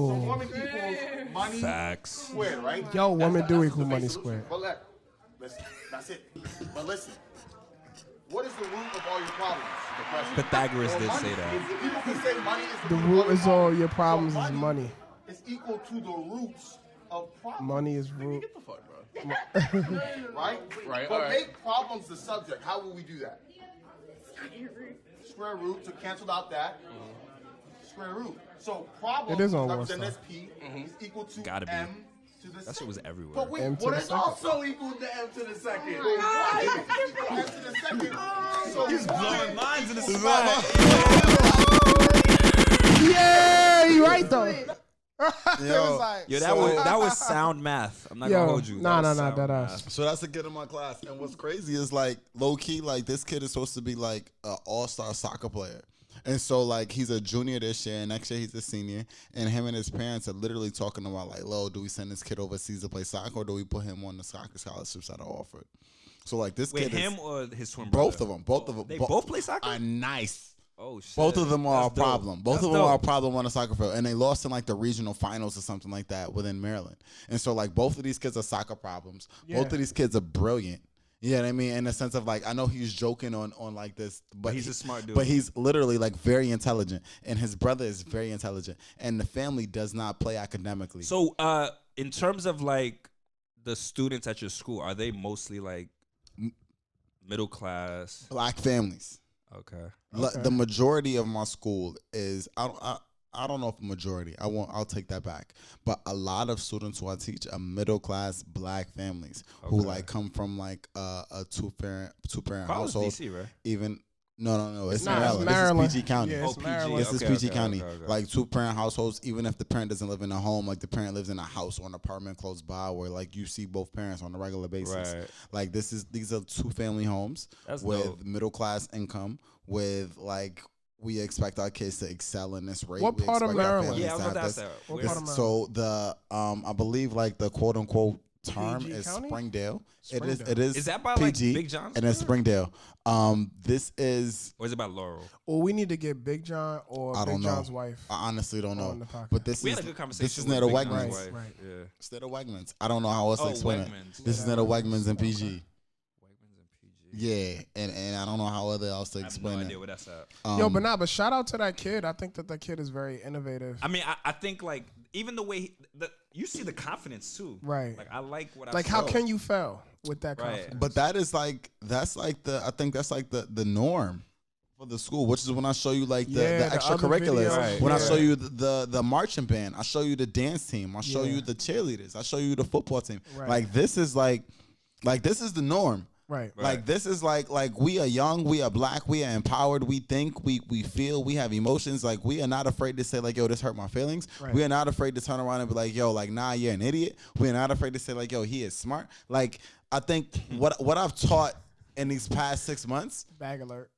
So woman equals money Facts. squared, right? Yo, women That's do the equal money basic solution. squared. But listen, that's it. But listen, what is the root of all your problems? Depression. Pythagoras Well, did money say that. is- People can say money is The root root of is all your problems So is money. Is equal to the roots of problems. Money is root. Get the fuck, bro. Right? Right, But alright. make problems the subject. How will we do that? Square root to cancel out that. Square root. So problems It is on represented Warsaw. as P is equal to Gotta be. M to the That shit was everywhere. But wait, M to what the is second. also equal to M to the second? M to the second. So He's blowing minds in the This is spot. Yeah, you right though. It Yo, was like, Yo, that was sound math. I'm not Yo, gonna hold you. nah, That was nah, sound that math. ass. So that's a kid in my class, and what's crazy is like low key, like this kid is supposed to be like an all-star soccer player, and so like he's a junior this year, and next year he's a senior, and him and his parents are literally talking about like, "Lo, do we send this kid overseas to play soccer, or do we put him on the soccer scholarships that are offered?" So like this Wait, kid him is or his twin brother? both of them, both of them. They both play soccer? Are nice. Oh shit. Both of them are That's a dope. problem. Both That's of them dope. are a problem on the soccer field, and they lost in like the regional finals or something like that within Maryland. And so like both of these kids are soccer problems. Yeah. Both of these kids are brilliant. You know what I mean? In the sense of like, I know he's joking on like this, but He's a smart dude. But he's literally like very intelligent, and his brother is very intelligent, and the family does not play academically. So, in terms of like the students at your school, are they mostly like middle class? Black families. Okay. The majority of my school is I I don't know if a majority. I'll take that back. But a lot of students who I teach are middle class black families who like come from like a two parent household. DC, right? Even no, it's Nah, Maryland. it's Maryland. This is PG County. Yeah, it's Maryland. This is PG County. Like 2-parent households, even if the parent doesn't live in a home, like the parent lives in a house or an apartment close by where like you see both parents on a regular basis. Right. Like these are 2-family homes with dope. middle class income, with like we expect our kids to excel in this rate. What We part of expect our Maryland? families Yeah, I was to about have to this. ask that. What Where- part of So the I believe like the quote unquote term PG is County? Springdale. It Springdale. is. Is that by, like, PG Big John's? and it's Springdale. This is. Or is it by Laurel? Well, we need to get Big John or I Big don't know. John's wife. I honestly don't on know. the podcast. But this We is had a good conversation. this is with near the Big John's Wegmans. wife. Right. Yeah. Instead of Wegmans. I don't know how else to explain it. Wegmans. This is near the Wegmans and PG. Wegmans and PG. Yeah, and I don't know how other else to I have no explain idea it. where that's at. But shout out to that kid. I think that kid is very innovative. I mean, I think like even the way you see the confidence too. Right. Like I like what I Like, see. how can you fail with that Right. confidence? But that's like the norm for the school, which is when I show you like the Yeah, the other extracurriculars. videos, Right. When I yeah. show you the marching band, I show you the dance team, I show Yeah. you the cheerleaders, I show you the football team. Right. Like this is like this is the norm. Right. Like this is like we are young, we are black, we are empowered, we think, we feel, we have emotions. Like we are not afraid to say like, yo, this hurt my feelings. Right. We are not afraid to turn around and be like, yo, like nah, you're an idiot. We are not afraid to say like, yo, he is smart. Like I think what I've taught in these past 6 months, Bag alert.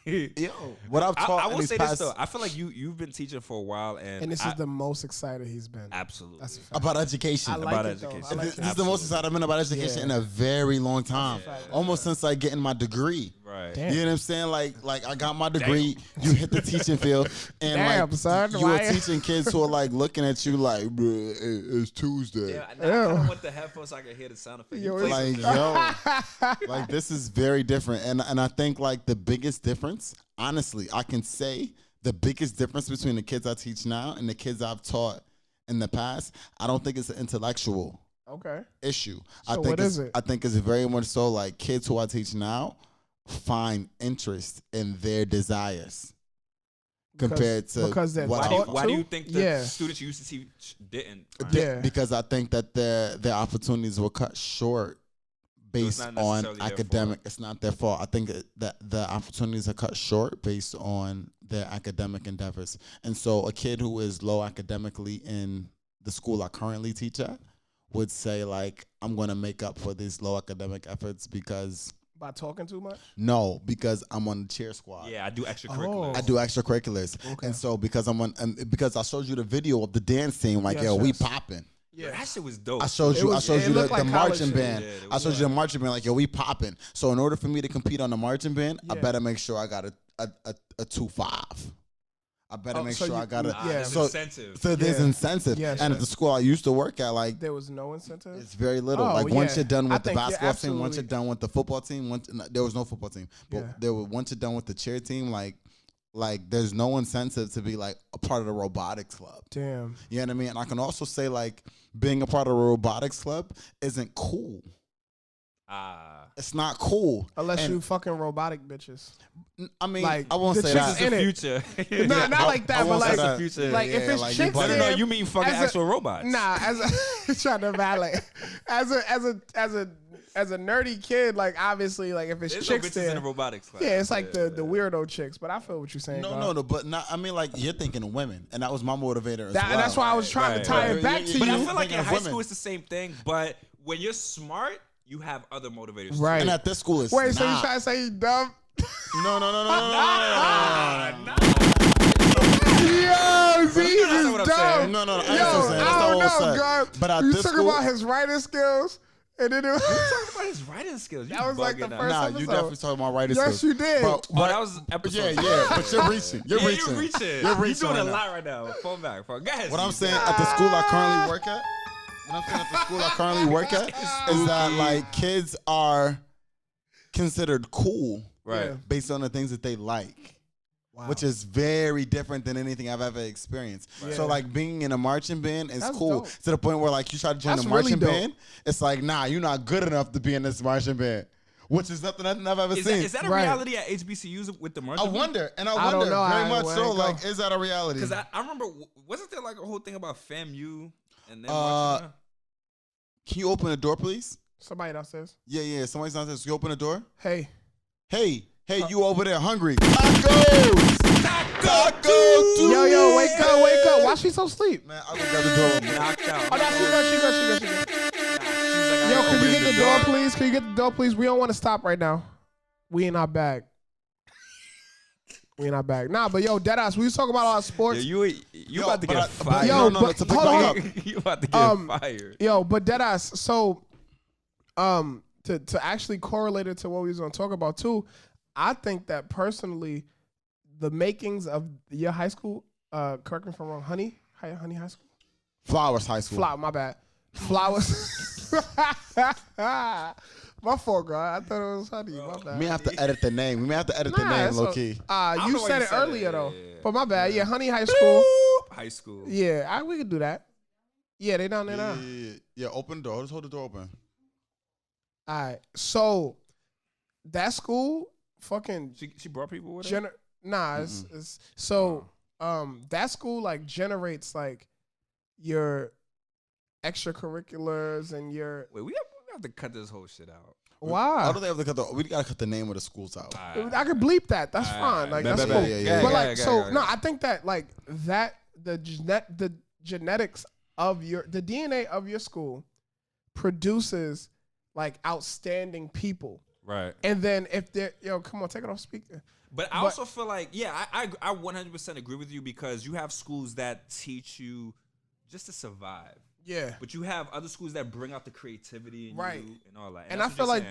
yo, what I've taught I in will these say past this though. I feel like you've been teaching for a while, And this is the most excited he's been. absolutely. That's a fact. about education. I like about it, though. education. I like This it. is the most excited I've been about education Yeah. in a very long time. Almost since like getting my degree. right. Damn. You know what I'm saying? Like I got my degree, you hit the teaching field, and Damn, like son, you are why- teaching kids who are like looking at you like, bruh, it's Tuesday. Yeah, now I kind of want the headphones so I can hear the sound effect. Yo, You play it's- Like yo, like this is very different, and I think like the biggest difference, honestly, I can say the biggest difference between the kids I teach now and the kids I've taught in the past, I don't think it's an intellectual Okay. issue. So I think what is it's, it? I think it's very much so like kids who I teach now find interest in their desires compared to because they're what taught I Why do you think the Yeah. students you used to teach didn't? Yeah. because I think that their opportunities were cut short based not on necessarily their academic. It's not their fault. I think that the opportunities are cut short based on their academic endeavors. And so a kid who is low academically in the school I currently teach at would say like, I'm going to make up for these low academic efforts because By talking too much? because I'm on the cheer squad. Yeah, I do extracurriculars. I do extracurriculars. Okay. And so because I'm on, because I showed you the video of the dance team, like, Yes, yo, we yes. popping. Yeah, that shit was dope. I showed you It the looked like college marching shit. band. Yeah, it I showed you the marching band, like, yo, we popping. So in order for me to compete on the marching band, I Yeah. better make sure I got a 2.5. I better make so sure you- I got a yeah. There's so, incentive. so there's Yeah. incentive. Yes, and yes. at the school I used to work at, like There was no incentive? it's very little. Oh, Like once yeah. you're done I with the think you're basketball team, once absolutely- you're done with the football team, there was no football team. But Yeah. once you're done with the cheer team, like there's no incentive to be like a part of the robotics club. Damn. You know what I mean? And I can also say like being a part of a robotics club isn't cool. It's not cool. Unless And, you fucking robotic bitches. I mean, like, I won't the say chicks that. in it. future. Nah, not like that, I but won't say like, that. future. like if Yeah, it's like, you chicks bugging. there, No, you mean fucking as a- actual robots? Nah, as trying to validate. As a nerdy kid, like obviously, like if it's There's no chicks bitches there, in the robotics class. yeah, it's like the weirdo chicks. But I feel what you're saying. God. No, but not. I mean, like you're thinking of women, and that was my motivator as That, well. that's why I was trying to tie it back to But you. I feel like Thinking in of high women. school it's the same thing. But when you're smart, you have other motivators. Right. And at this school, it's Wait, so you not. trying to say he dumb? No. Yo, Z That's is what I'm dumb. saying. No, Yo, I ain't saying. That's I not don't what I'm know, saying. God. But at you this talk school, about his writing skills, and then it was, Talk about his writing skills. That was like the first nah, episode. you definitely talking about writing Yes, skills. you did. But, Oh, that was episode. yeah, but you're reaching. You're Yeah, reaching. you're reaching. You're You're reaching doing right a now. lot right now. Phone back. Go ahead. What I'm Steve. saying at the school I currently work at, is that like kids are considered cool, Right. based on the things that they like. Which is very different than anything I've ever experienced. So like being in a marching band is That's cool dope. to the point where like you try to join That's a marching really dope. band, it's like nah, you're not good enough to be in this marching band. which is nothing I've ever seen. Is that a reality at HBCUs with the I marching? wonder, and I don't know. very I much so. ain't Like, go. is that a reality? Because I remember, wasn't there like a whole thing about FAMU and then marching? Can you open the door, please? Somebody downstairs. Yeah. Somebody's downstairs. Can you open the door? Hey. Hey, you over there hungry? Tacos! Yo, wake up. Why she so asleep? Man, I got the door open. Knocked out. Oh, no, she good. Yo, can you get the door, please? Can you get the door, please? We don't want to stop right now. We in our bag. Nah, but yo, deadass, we was talking about our sports. You about to get fired. Yo, no, but to pick hold back on. up. You about to get fired. Yo, but deadass, so to actually correlate it to what we was gonna talk about too, I think that personally, the makings of your high school, correct me if I'm wrong, Honey High School? Flowers High School. My bad. Flowers. My fault, girl. I thought it was Honey. My bad. We may have to edit the name. We may have to edit the name, low key. You know why said you it said earlier it. though. Yeah. But my bad. Yeah, Honey High School. High school. Yeah, we could do that. Yeah, they down there now. Yeah, open the door. Just hold the door open. All right. So that school, fucking She brought people with her? it's so that school like generates like your extracurriculars and your Wait, we have to cut this whole shit out. Why why do they have to cut we gotta cut the name of the schools out. I could bleep that. That's fine. Like that's cool. yeah. But like no, I think that like that the genetics of the DNA of your school produces like outstanding people. Right. And then if they're come on, take it off speaker. But I also feel like, I 100% agree with you because you have schools that teach you just to survive. Yeah. But you have other schools that bring out the creativity in you and all that. And I feel like,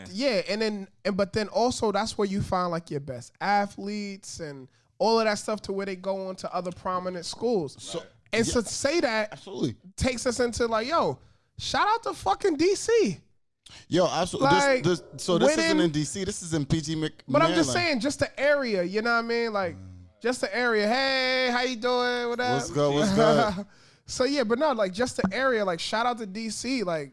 but then also that's where you find like your best athletes and all of that stuff to where they go on to other prominent schools. So, so to say that absolutely takes us into like, yo, shout out to fucking DC. Yo, absolutely. Like, this isn't in DC. This is in PG But Maryland. I'm just saying, just the area, you know what I mean? Like, just the area. Hey, how you doing? What up? What's good? So yeah, but no, like just the area. Like, shout out to DC. Like,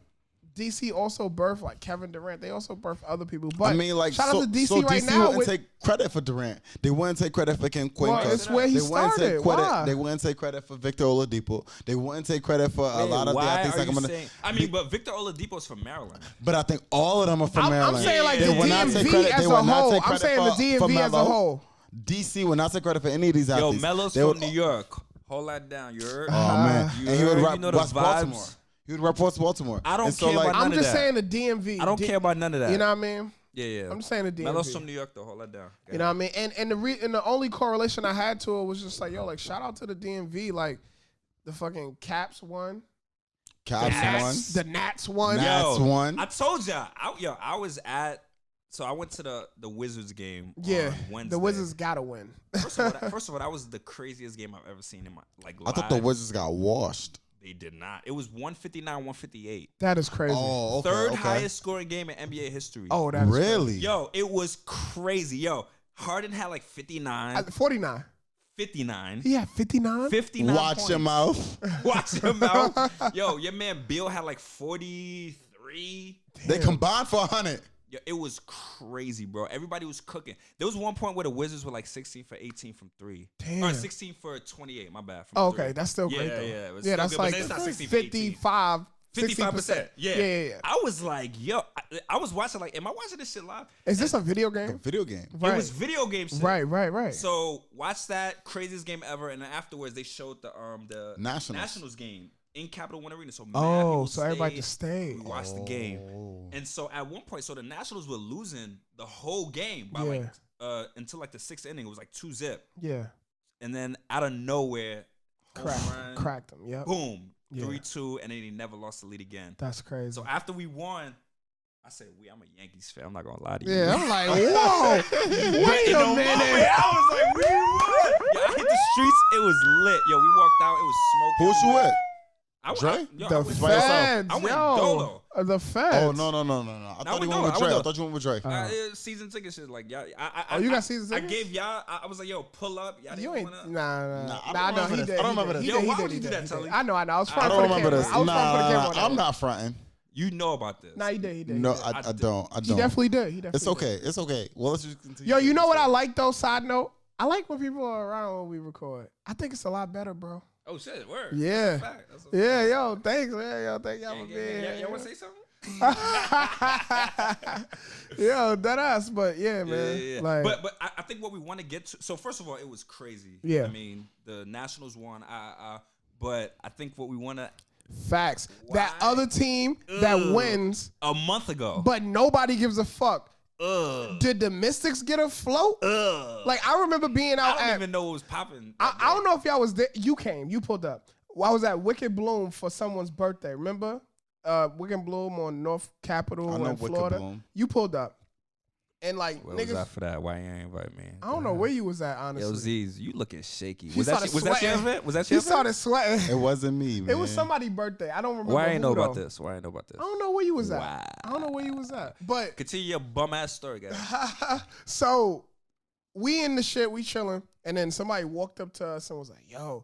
DC also birthed like Kevin Durant. They also birthed other people. But I mean, like, shout out to DC so right DC now. wouldn't take credit for Durant. They wouldn't take credit for Ken Quinn. Well, it's where he started. Why? They wouldn't take credit for Victor Oladipo. They wouldn't take credit for a lot of the athletes. But Victor Oladipo's from Maryland. But I think all of them are from Maryland. I'm saying like They the will not take DMV credit. as They a will not whole. take I'm credit saying the for DMV as a Melo. whole. DC will not take credit for any of these athletes. Yo, Melo's from New York. Hold that down. You heard? Oh man, and he would rep West Baltimore. vibes. He would rep West Baltimore. I don't care about none I'm of just that. saying the DMV. I don't care about none of that. You know what I mean? Yeah. I'm just saying the DMV. Melo's from New York though. Hold that down. You know what I mean? And the only correlation I had to it was just like, yo, like shout out to the DMV, like the fucking Caps won. The Nats won. Nats won. I told y'all. I was at. So I went to the Wizards game. Yeah, on Wednesday. the Wizards gotta win. First of all, that was the craziest game I've ever seen in my live. I thought the Wizards got washed. They did not. It was 159-158. That is crazy. Oh, okay, Third highest scoring game in NBA history. Oh, that's really? Yo, it was crazy. Yo, Harden had like 59. 49. 59. He had 59? 59 Watch points. your mouth. Watch your mouth. Yo, your man Bill had like 43. They combined for 100. Yeah, it was crazy, bro. Everybody was cooking. There was one point where the Wizards were like 16 for 18 from 3. Damn. Or 16 for 28, my bad. From Okay, 3. that's still great, though. Yeah, it was Yeah, still that's good, but like it's not 16 for 18. 55. 55%. Yeah. Yeah. I was like, yo, I was watching like, am I watching this shit live? Is this a video game? Video game. Right. It was video game shit. Right. So watch that craziest game ever, and then afterwards they showed the Nationals game in Capital One Arena. So everybody just stayed. We watched the game, and so at one point, so the Nationals were losing the whole game by until like the 6th inning. It was like 2-0. Yeah. And then out of nowhere, cracked them. Yep. Boom. Yeah. 3-2, and then he never lost the lead again. That's crazy. So after we won, I said, I'm a Yankees fan. I'm not gonna lie to you. Yeah, I'm like, whoa, wait a minute. I was like, we won. Yo, I hit the streets. It was lit. Yo, we walked out. It was smoking. Who's you with? Dre? The Feds, I went dolo. The Feds. Oh, no. I thought you went with Dre. I thought you went with Dre. Season ticket shit. Like, y'all. You got season tickets? I gave y'all. I was like, yo, pull up. Y'all You didn't ain't. wanna. Nah. I don't remember this. I don't remember this. Yo, why would you do that, Tully? I know. I was I fronting don't for the remember camera. this. I was fronting for the camera. I'm not fronting. You know about this. Nah, he did. No, he did. I don't. I don't. He definitely did. It's okay. It's okay. Well, let's just continue. Yo, you know what I like though? Side note, I like when people are around when we record. I think it's a lot better, bro. Oh shit, word. Yeah. That's a fact. That's a Yeah, fact. yo, thanks, man. Yo, thank y'all for being here. Y'all want to say something? Yo, that ass, but yeah, man. Yeah. Like, But I think what we want to get to. So first of all, it was crazy. Yeah. I mean, the Nationals won. But I think what we want to facts. Why? That other team that wins, a month ago. but nobody gives a fuck. Did the Mystics get a float? Like, I remember being out I don't at. even know what was popping. I don't know if y'all was there. You came. You pulled up. Well, I was at Wicked Bloom for someone's birthday. Remember? Wicked Bloom on North Capitol I know in Wicked Florida. Bloom. You pulled up. And like Where niggas, was I for that? Why you ain't invite me? I don't know where you was at, honestly. Yo, Z's, you looking shaky. He Was that started your sweating. event? Was that He your event? started sweating. It wasn't me, man. It was somebody's birthday. I don't remember. Why I ain't know who, about though. this? Why I ain't know about this? I don't know where you was at. Wow. I don't know where you was at. But Continue your bum ass story, guys. so we in the shit, we chilling, and then somebody walked up to us and was like, "Yo,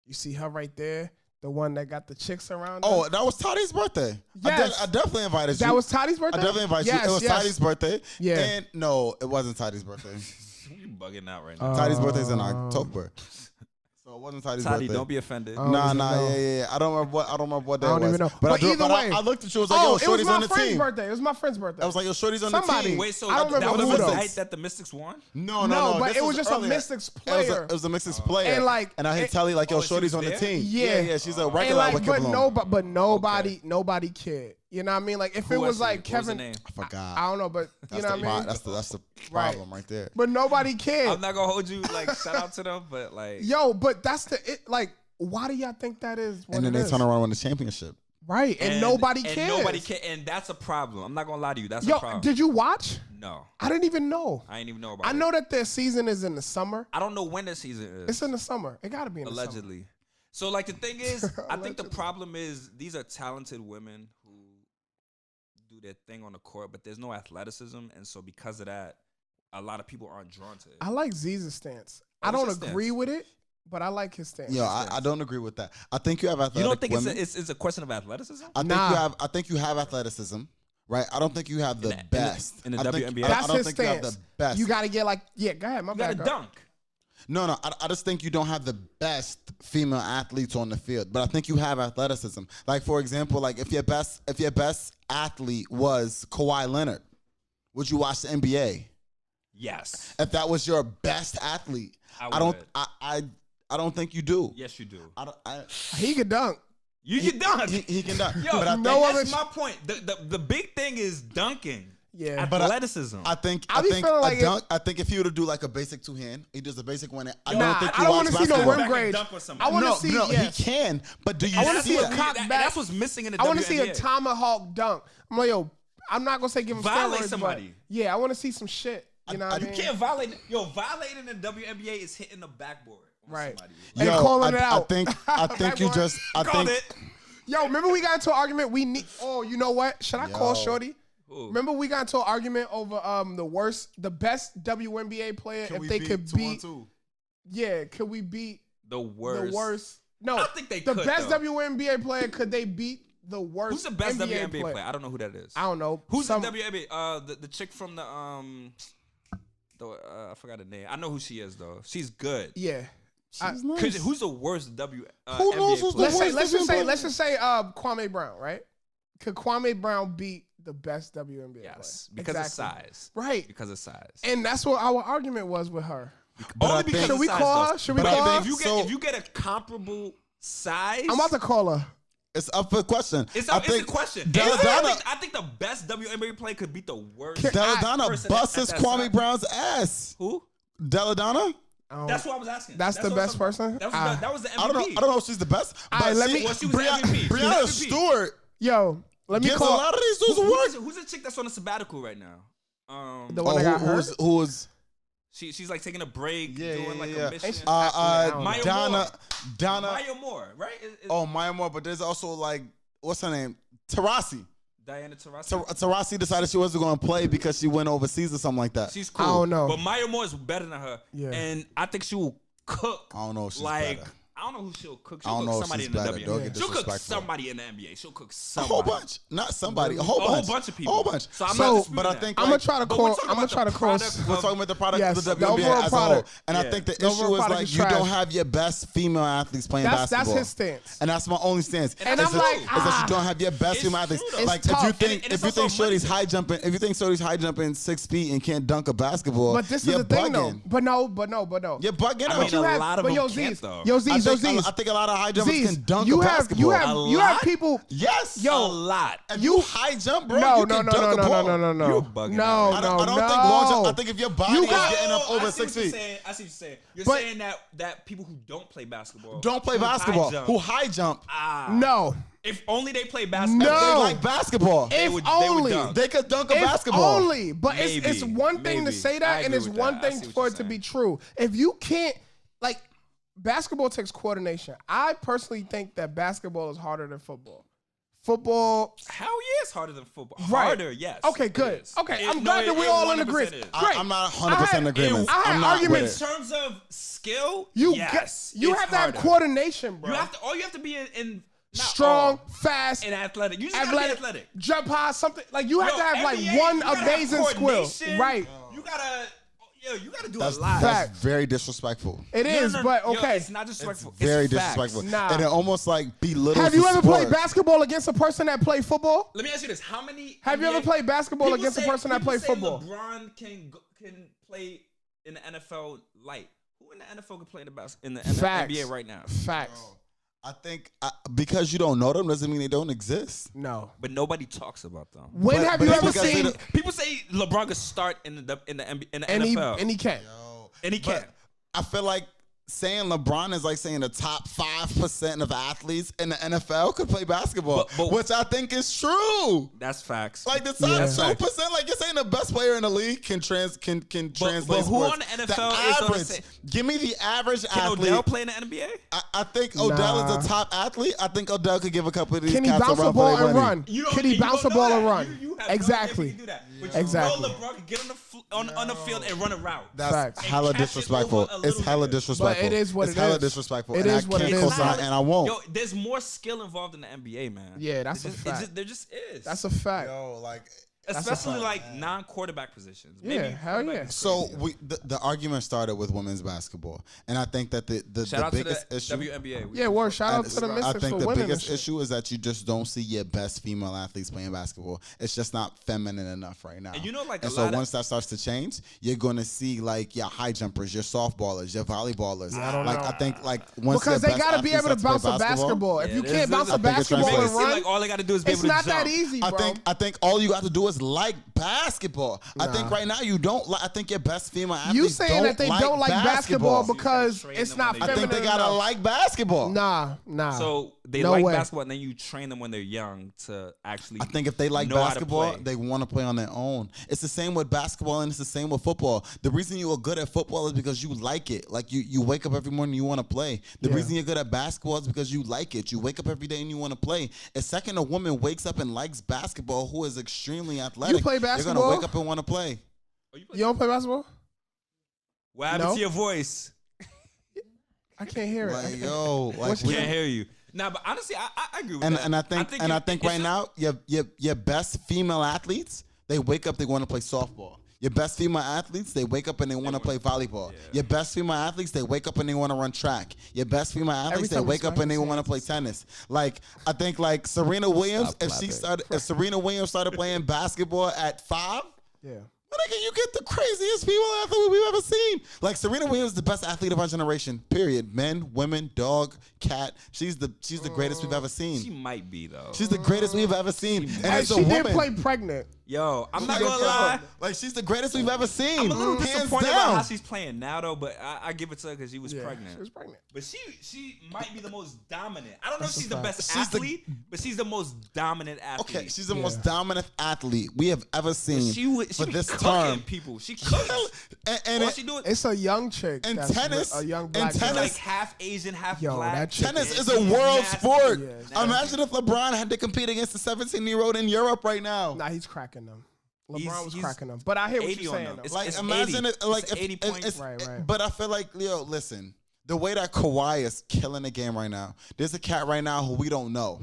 you see her right there? The one that got the chicks around." Oh, her? that was Toddy's birthday. Yes. I definitely invited you. That was Toddy's birthday. I definitely invited Yes, you. It was yes. Toddy's birthday. Yeah. And no, it wasn't Toddy's birthday. You bugging out right now. Toddy's birthday's in October. So it wasn't Toddy's Toddy, birthday. don't be offended. Oh. Nah, even know. yeah. I don't remember what day I don't it was. even know. But, But either way. I looked at you. I was like, Oh, yo, it was Shorty's my on the friend's team. birthday. It was my friend's birthday. I was like, yo, Shorty's on Somebody. the team. Wait, so I don't that remember was who, the though. night that the Mystics won? No. but this it was just earlier. a Mystics player. It was a Mystics player. And, like, and I had it- Tully like, yo, Oh, she Shorty's was on the there? team. Yeah. She's a And regular like, Wicked but Bloom. nobody cared. You know what I mean? Like if Who it was was like she? What was her Kevin, name? I forgot. I don't know, but you know what I mean. That's the Right. problem right there. But nobody cared. I'm not gonna hold you. Like, shout out to them, but like, Yo, but that's like, why do y'all think that is? What And then it they is? turn around and win the championship. Right, and nobody cares. And nobody cares, and that's a problem. I'm not gonna lie to you. That's a Yo, problem. did you watch? No, I didn't even know. I ain't even know about I it. know that their season is in the summer. I don't know when the season is. It's in the summer. It got to be in the summer. Allegedly. So like the thing is, I think the problem is these are talented women who do their thing on the court, but there's no athleticism, and so because of that, a lot of people aren't drawn to it. I like Z's stance. I What's don't his agree with it, but I like his stance. Yo, I don't agree with that. I think you have athletic You don't think women. it's a question of athleticism? I think you have athleticism, right? I don't think you have the best. in the I think- WNBA? I That's don't his think you have stance. the best. You got to get like, yeah, go ahead. My You got bad. to go. dunk. No, I just think you don't have the best female athletes on the field, but I think you have athleticism. Like for example, like if your best athlete was Kawhi Leonard, would you watch the NBA? Yes. If that was your best athlete, I I don't would. I don't think you do. Yes, you do. He could dunk. You can dunk. He can dunk. Yo, but I no think, that's my point. The big thing is dunking. Yeah. But Athleticism. I think I be feeling like I think if he were to do like a basic two hand, he does a basic one. I Nah, don't think I he don't watch want to see no basketball. rim grade. dunk with somebody. I want to No, see. no, yes. he can. But do you I wanna see see a that? cock back. That's what's missing in the I WNBA. want to see a tomahawk dunk. I'm like, yo, I'm not gonna say give him Violate steroids, somebody. But yeah, I want to see some shit. You know what I You mean? can't violate. Yo, violating the WNBA is hitting the backboard. on Right. somebody. And Yo, calling it I out. think you Backboard. just. I Called think. it. Yo, remember we got into an argument? We need. Oh, you know what? Should I call Shorty? Who? Remember we got into an argument over the best WNBA player if they could beat. Yeah, could we beat The worst. the worst? No, I think they the could, best though. WNBA player. Could they beat the worst? Who's the best NBA WNBA player? I don't know who that is. I don't know. Who's Some- the WNBA? The chick from the I forgot her name. I know who she is though. She's good. Yeah. She's Cause nice. who's the worst Who knows NBA who's the player? worst? Let's just say Kwame Brown, right? Could Kwame Brown beat the best WNBA Yes, player? because Exactly. of size. Right. Because of size. And that's what our argument was with her. But Only I because think- Should we of size, call though. her? Should we But I call her? think- If you get a comparable size, I'm about to call her. It's up for question. It's I a think question. Deladonna I think the best WNBA player could beat the worst. Deladonna person busts at that Kwame size. Brown's ass. Who? Deladonna? That's what I was asking. That's the what best I'm person? That was, Ah. that was the MVP. I don't know if she's the best. All right, but let me- Well, she was the MVP. She was the Brianna MVP. Stewart Yo, let me gives a call lot of these dudes work. Who's the chick that's on a sabbaticle right now? the one that got hurt. Who was She's like taking a break, Yeah, doing like yeah. a mission. Maya Maya Donna. Maya Moore, right? Oh, Maya Moore, but there's also like what's her name? Tarasi. Diana Taurasi. Tarasi decided she wasn't going to play because she went overseas or something like that. She's cool. I don't know. But Maya Moore is better than her. Yeah. And I think she will cook. I don't know if she's like better. I I don't know who she'll cook. I She'll don't cook know if somebody she's in the better. Don't WNBA. get She'll cook disrespectful. somebody in the NBA. She'll cook A somebody. whole bunch, not somebody. A whole bunch of people. A whole bunch. So I'm So- not disputing but I that. think I'm gonna like, try to But we're call. talking I'm gonna about try to the cross. product we're talking about the product Yes, of the the WNBA overall as product. a whole, and I Yeah. think the The overall issue is product like is you trash. don't have your best female athletes playing That's basketball. his stance. And that's my only stance. And is I'm that- like, is that you don't have your best It's female athletes. true, though. Like It's if you tough. think And if it's you think also Shorty's money. high jumping, if you think Shorty's high jumping 6 feet and can't dunk a basketball, But this is you're the thing, though. bugging. But no. You're bugging. I out. mean, You a have, lot of but them yo, can't, Z's, though. yo, I Z's, yo, think, Z's. I think a lot of high jumpers Z's, can dunk you a have, basketball. you have lot? people. Yes. a Yo, lot. If you high jump, bro, No, you no, can no, dunk no, a no, ball. no, no, no, You're no. bugging No, out. I no, don't no. think long jump. I think if your body You is got- getting up over I see 6 what you're feet, saying. I see what you're saying. You're But- saying that people who don't play basketball don't play who high basketball. jump, Who high jump? No. if only they play basketball, No. They like basketball. they If would only. dunk. They could dunk a If basketball. only, but Maybe, it's one thing to maybe. say I that, and agree it's with one that. I thing see what for you're it to be saying. true. If you can't, like, basketball takes coordination. I personally think that basketball is harder than football. Football, Hell yeah, it's harder than football. right? Harder, yes. Okay, it good. is. Okay, It- I'm no, glad that it we all in 100% agreement. is. Great. I'm not 100% in I had- agreement. I had I'm not arguments. with In terms of skill, You yes, you it's have to have harder. coordination, bro. You have to. All you have to be in not Strong, all, fast, and athletic. You just gotta be athletic. jump high, something like you have Yo, to have like NBA, one you gotta have amazing skill, coordination. right? You gotta do That's, a lot. that's Fact. very disrespectful. It is, but Yo, okay. it's not disrespectful. Very it's facts. disrespectful. Nah. And it almost like belittles Have you the ever sport. played basketball against a person that played football? Let me ask you this: how many? Have you NBA ever played basketball people against a say- person that people played say football? LeBron can play in the NFL light. Who in the NFL can play in the Facts. NBA right now? Facts. I think because you don't know them doesn't mean they don't exist. No. But nobody talks about them. When But- have but you it's ever because they seen? don't- People say LeBron could start in the And he NFL, and he can. and he But can't. I feel like saying LeBron is like saying the top 5% of athletes in the NFL could play basketball, But- which I think is true. That's facts. Like the top Yeah. 2%, like you're saying the best player in the league can translate. but who sports. on the NFL is on the average? same- Give me the average Can athlete. Odell play in the NBA? I think Odell Nah. is a top athlete. I think Odell could give a couple of these Can he cats bounce a a run ball for their and money. run? Can he bounce a ball and run? You have Exactly. No idea if he can do that. But Exactly. You know LeBron can get on the field and run a route. That's Facts. hella And catch it disrespectful. over a It's little hella bit. disrespectful. But it is what it's it hella is. disrespectful. It and is I what can't it is. co-sign, and I won't. Yo, there's more skill involved in the NBA, man. Yeah, that's a It just- fact. there just is. That's a fact. Yo, like. Especially like non-quarterback positions. Yeah, Maybe hell quarterback yeah. is So crazy. the argument started with women's basketball, and I think that the Shout out to biggest the issue. WNBA. Yeah, word. Shout out and to the I Mystics think for the winning this biggest shit. issue is that you just don't see your best female athletes playing basketball. It's just not feminine enough right now. And you know, like, and a so lot of- once that starts to change, you're going to see like your high jumpers, your softballers, your volleyballers. I don't like know. I think like once Because their they best got to be athletes able to start bounce play a basketball. If Yeah, you there's- can't bounce there's- a I think it basketball Make it and translates. seem run, like all they got to do is be it's able to not that jump. easy, bro. I think all you got to do is like basketball. I think right now you don't. I think your best female athletes You saying that they don't like basketball because train it's them not when they- I think feminine they gotta enough. like basketball. Nah. So they No like way. basketball, and then you train them when they're young to actually. I think if they like know how to basketball, play. they want to play on their own. It's the same with basketball and it's the same with football. The reason you are good at football is because you like it. Like you wake up every morning, you want to play. The Yeah. reason you're good at basketball is because you like it. You wake up every day and you want to play. A second a woman wakes up and likes basketball who is extremely athletic, play they're basketball? gonna wake up and want to play. You don't play basketball? What happened No. to your voice? I can't hear it. Like yo, like Can't hear you. Nah, but honestly, I agree with and that. and I think it's right now your best female athletes, they wake up, they want to play softball. Your best female athletes, they wake up and they want to play volleyball. Your best female athletes, they wake up and they want to run track. Your best female athletes, they time we wake up smack and they his want to play tennis. Like I think like Serena Williams, if Serena Williams started playing basketball at 5, Yeah. well, nigga, you get the craziest female athlete we've ever seen. Like Serena Williams is the best athlete of our generation. Period. Men, women, dog, cat. She's the greatest we've ever She seen. might be though. She's the greatest we've ever seen. And And as a she woman, did play pregnant. Yo, I'm not did gonna play lie. pregnant. like she's the greatest we've ever seen. I'm a little Hands disappointed down. about how she's playing now, though. But I give it to her because she was Yeah, pregnant. she was pregnant. But she might be the most dominant. I don't know if That's a she's the fact. best She's the- athlete, but she's the most dominant athlete. Okay, she's the most dominant athlete we have ever seen she for be this cooking term. people. She cooks. And All it- she doing It's a young chick. And that's tennis- a young and black she's girl. tennis- like half Asian, half Yo, black. that chick- tennis is She's a world nasty. sport. Yeah, Imagine if LeBron had to compete against a 17-year-old in Europe right now. Nah, he's cracking them. LeBron was He's cracking them. But I hear what 80 you're on saying, them. though. It's Like imagine 80. it like It's if, 80 points. Right. But I feel like Leo, listen. the way that Kawhi is killing the game right now, there's a cat right now who we don't know.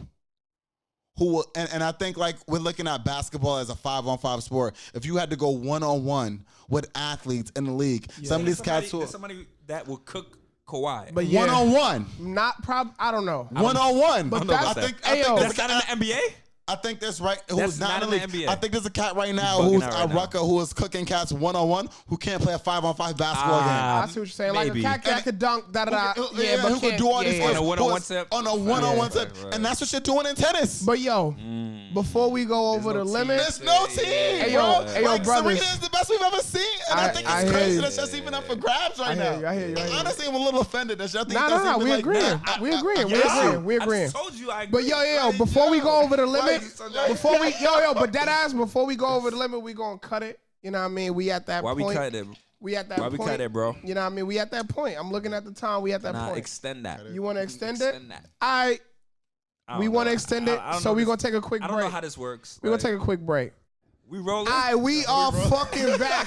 Who will, and I think like we're looking at basketball as a 5-on-5 sport. If you had to go 1-on-1 with athletes in the league, some of these cats who somebody that will cook Kawhi. But 1-on-1. Not I don't know. 1-on-one. But I that's- think that's not in the NBA. I think that's right. That's Who's not not in in the the NBA. I think there's a cat right now Bugging who's out a right now. rucker who is cooking cats 1-on-1 who can't play a 5-on-5 basketball game. I see what you're saying. Maybe. Like a cat could dunk, da da da. Yeah, but who can do all these things On a one-on-one who is- tip? On a one-on-one Yeah. tip, Right. and that's what you're doing in tennis. But yo, before we go over the no limit, There's no team, Hey, bro. yo, hey, yo, Like, brothers. Serena is the best we've ever seen, and I think I it's hear crazy you. that that's even up for grabs right I now. hear you, I hear you, I hear you. Honestly, I'm a little offended that y'all think nah, that's even we like agreeing. that. We agreeing. We Yeah. agreeing. We I agreeing. just told you I agree. But yo, Like, before we go over the limit, like, before we but that ass, before we go over the limit, we gonna cut it. You know what I mean? We at that Why point. we cut it? We at that Why point. we cut it, bro? You know what I mean? We at that point. I'm looking at the time. We at that Nah, point. extend that. You want to extend it? Extend that. I we don't want to know. extend it, I don't so know we this- gonna take a quick I don't break. know how this works. We gonna Like, take a quick break. we rolling. Alright, we are fucking back.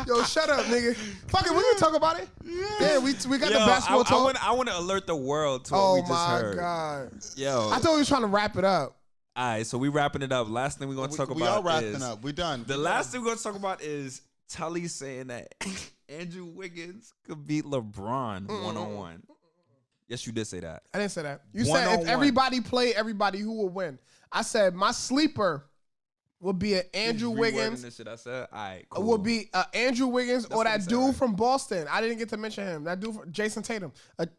Yo, shut up, nigga. Fuck it, we can talk about it. Yeah, we got the basketball talk. I want to alert the world to what Oh we just my heard. god. Yo. I thought we was trying to wrap it up. All right, so we wrapping it up. Last thing we're gonna talk about. We are wrapping is, up. We done. The last thing we're gonna talk about is Tully saying that Andrew Wiggins could beat LeBron 1-on-1. Yes, you did say that. I didn't say that. You said if 1-on-1. everybody played everybody, who will win? I said my sleeper would be an Andrew Rewording Wiggins. this shit I said. All right, cool. Would be Andrew Wiggins or what he that said, dude right? from Boston. I didn't get to mention him. That dude, Jason Tatum,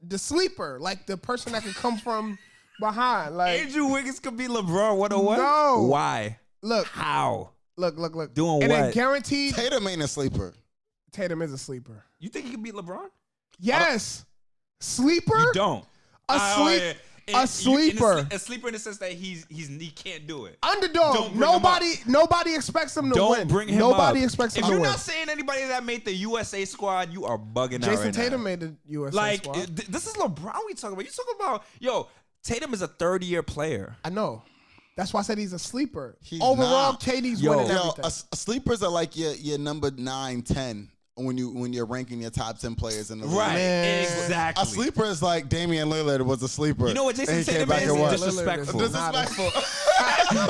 the sleeper, like the person that could come from behind. Like, Andrew Wiggins could beat LeBron 1-on-1. No. Why? look, How? look. Doing and what? then guaranteed Tatum ain't a sleeper. Tatum is a sleeper. You think he could beat LeBron? Yes, sleeper. You don't. A sleep. A sleeper. A sleeper in the sense that he can't do it. Underdog. Don't bring him Nobody expects him to Don't win. bring him Nobody up. expects him If to you're win. not saying anybody that made the USA squad, you are bugging out Jason right Tatum now. made the USA Like squad. this is LeBron we talking about. You talking about Tatum is a third-year player. I know. That's why I said he's a sleeper. He's Overall, not. KD's Yo. winning Yo, everything. sleepers are like your number 9, 10 when you're ranking your top 10 players in the league. Man. Exactly. A sleeper is like Damian Lillard was a sleeper. You know what Jason and he came Tatum back is? and won. Disrespectful. Disrespectful.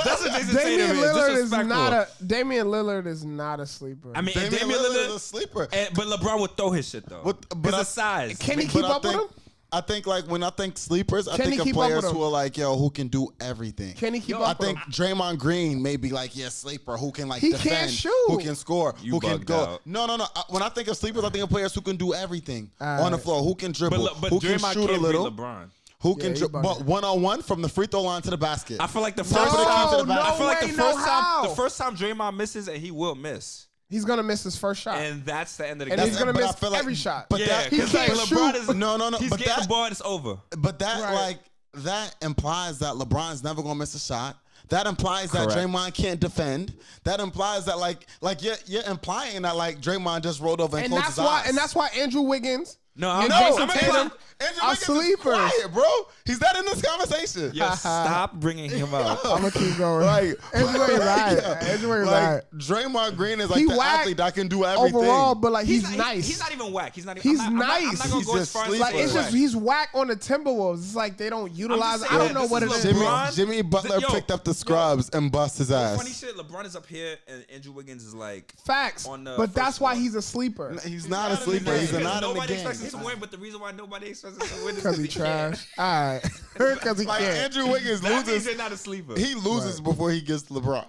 That's what Jason Damian Tatum Lillard is. is not Damian Lillard is not a sleeper. I mean, Damian Damian Lillard is a Lillard, sleeper. but LeBron would throw his shit though. But His I- size. Can he But keep I up with think- him? I think like when I think sleepers, I Can he think of keep up players with him? who are like, who can do everything. Can he keep I up with think him? Draymond Green may be like, sleeper, who can like He defend, can't shoot. who can score, You who can bugged go. out. No. When I think of sleepers, I think of players who can do everything on the floor, who can dribble, But who can Draymond shoot a can't little, beat LeBron. who can he dribble, bugging. but 1-on-1 from the free throw line to the basket. I feel like the Top first of the key to the No, basket. I feel like way, the no first how. time, the first time Draymond misses, and he will miss, He's gonna miss his first shot. and that's the end of the And game. he's gonna But I miss feel like- every shot. but yeah, that- he 'cause can't like LeBron shoot. is No, He's but getting that- the ball and it's over. But that Right. that implies that LeBron's never gonna miss a shot. That implies that Correct. Draymond can't defend. That implies that like you're implying that like Draymond just rolled over and closed his eyes. And that's why Andrew Wiggins No, and I'm Jason I'm Tatum Andrew are Wiggins is sleepers. quiet, bro. He's not in this conversation. Yo, stop bringing him up. I'm gonna keep going. Like, Andrew Wiggins, right? yeah. Andrew Wiggins, Like, right? Draymond Green is like He the whack athlete that can do everything. Overall, but like he's not, nice. He's not even whack. He's not even. He's I'm not nice. gonna He's go as just far as sleeping. like it's just Right. he's whack on the Timberwolves. It's like they don't utilize. saying I don't that know this what it is is. LeBron. Jimmy Butler Yo, picked up the scrubs and bust his ass. Funny shit. LeBron is up here, and Andrew Wiggins is like. Facts, On the but first that's why floor. he's a sleeper He's not a sleeper. He's Because not in the nobody game. expects him to win, but the reason why nobody expects him to win is because he trash. All right, because he Like can't. Andrew Wiggins That means loses. you're not a sleeper. He loses before he gets to LeBron.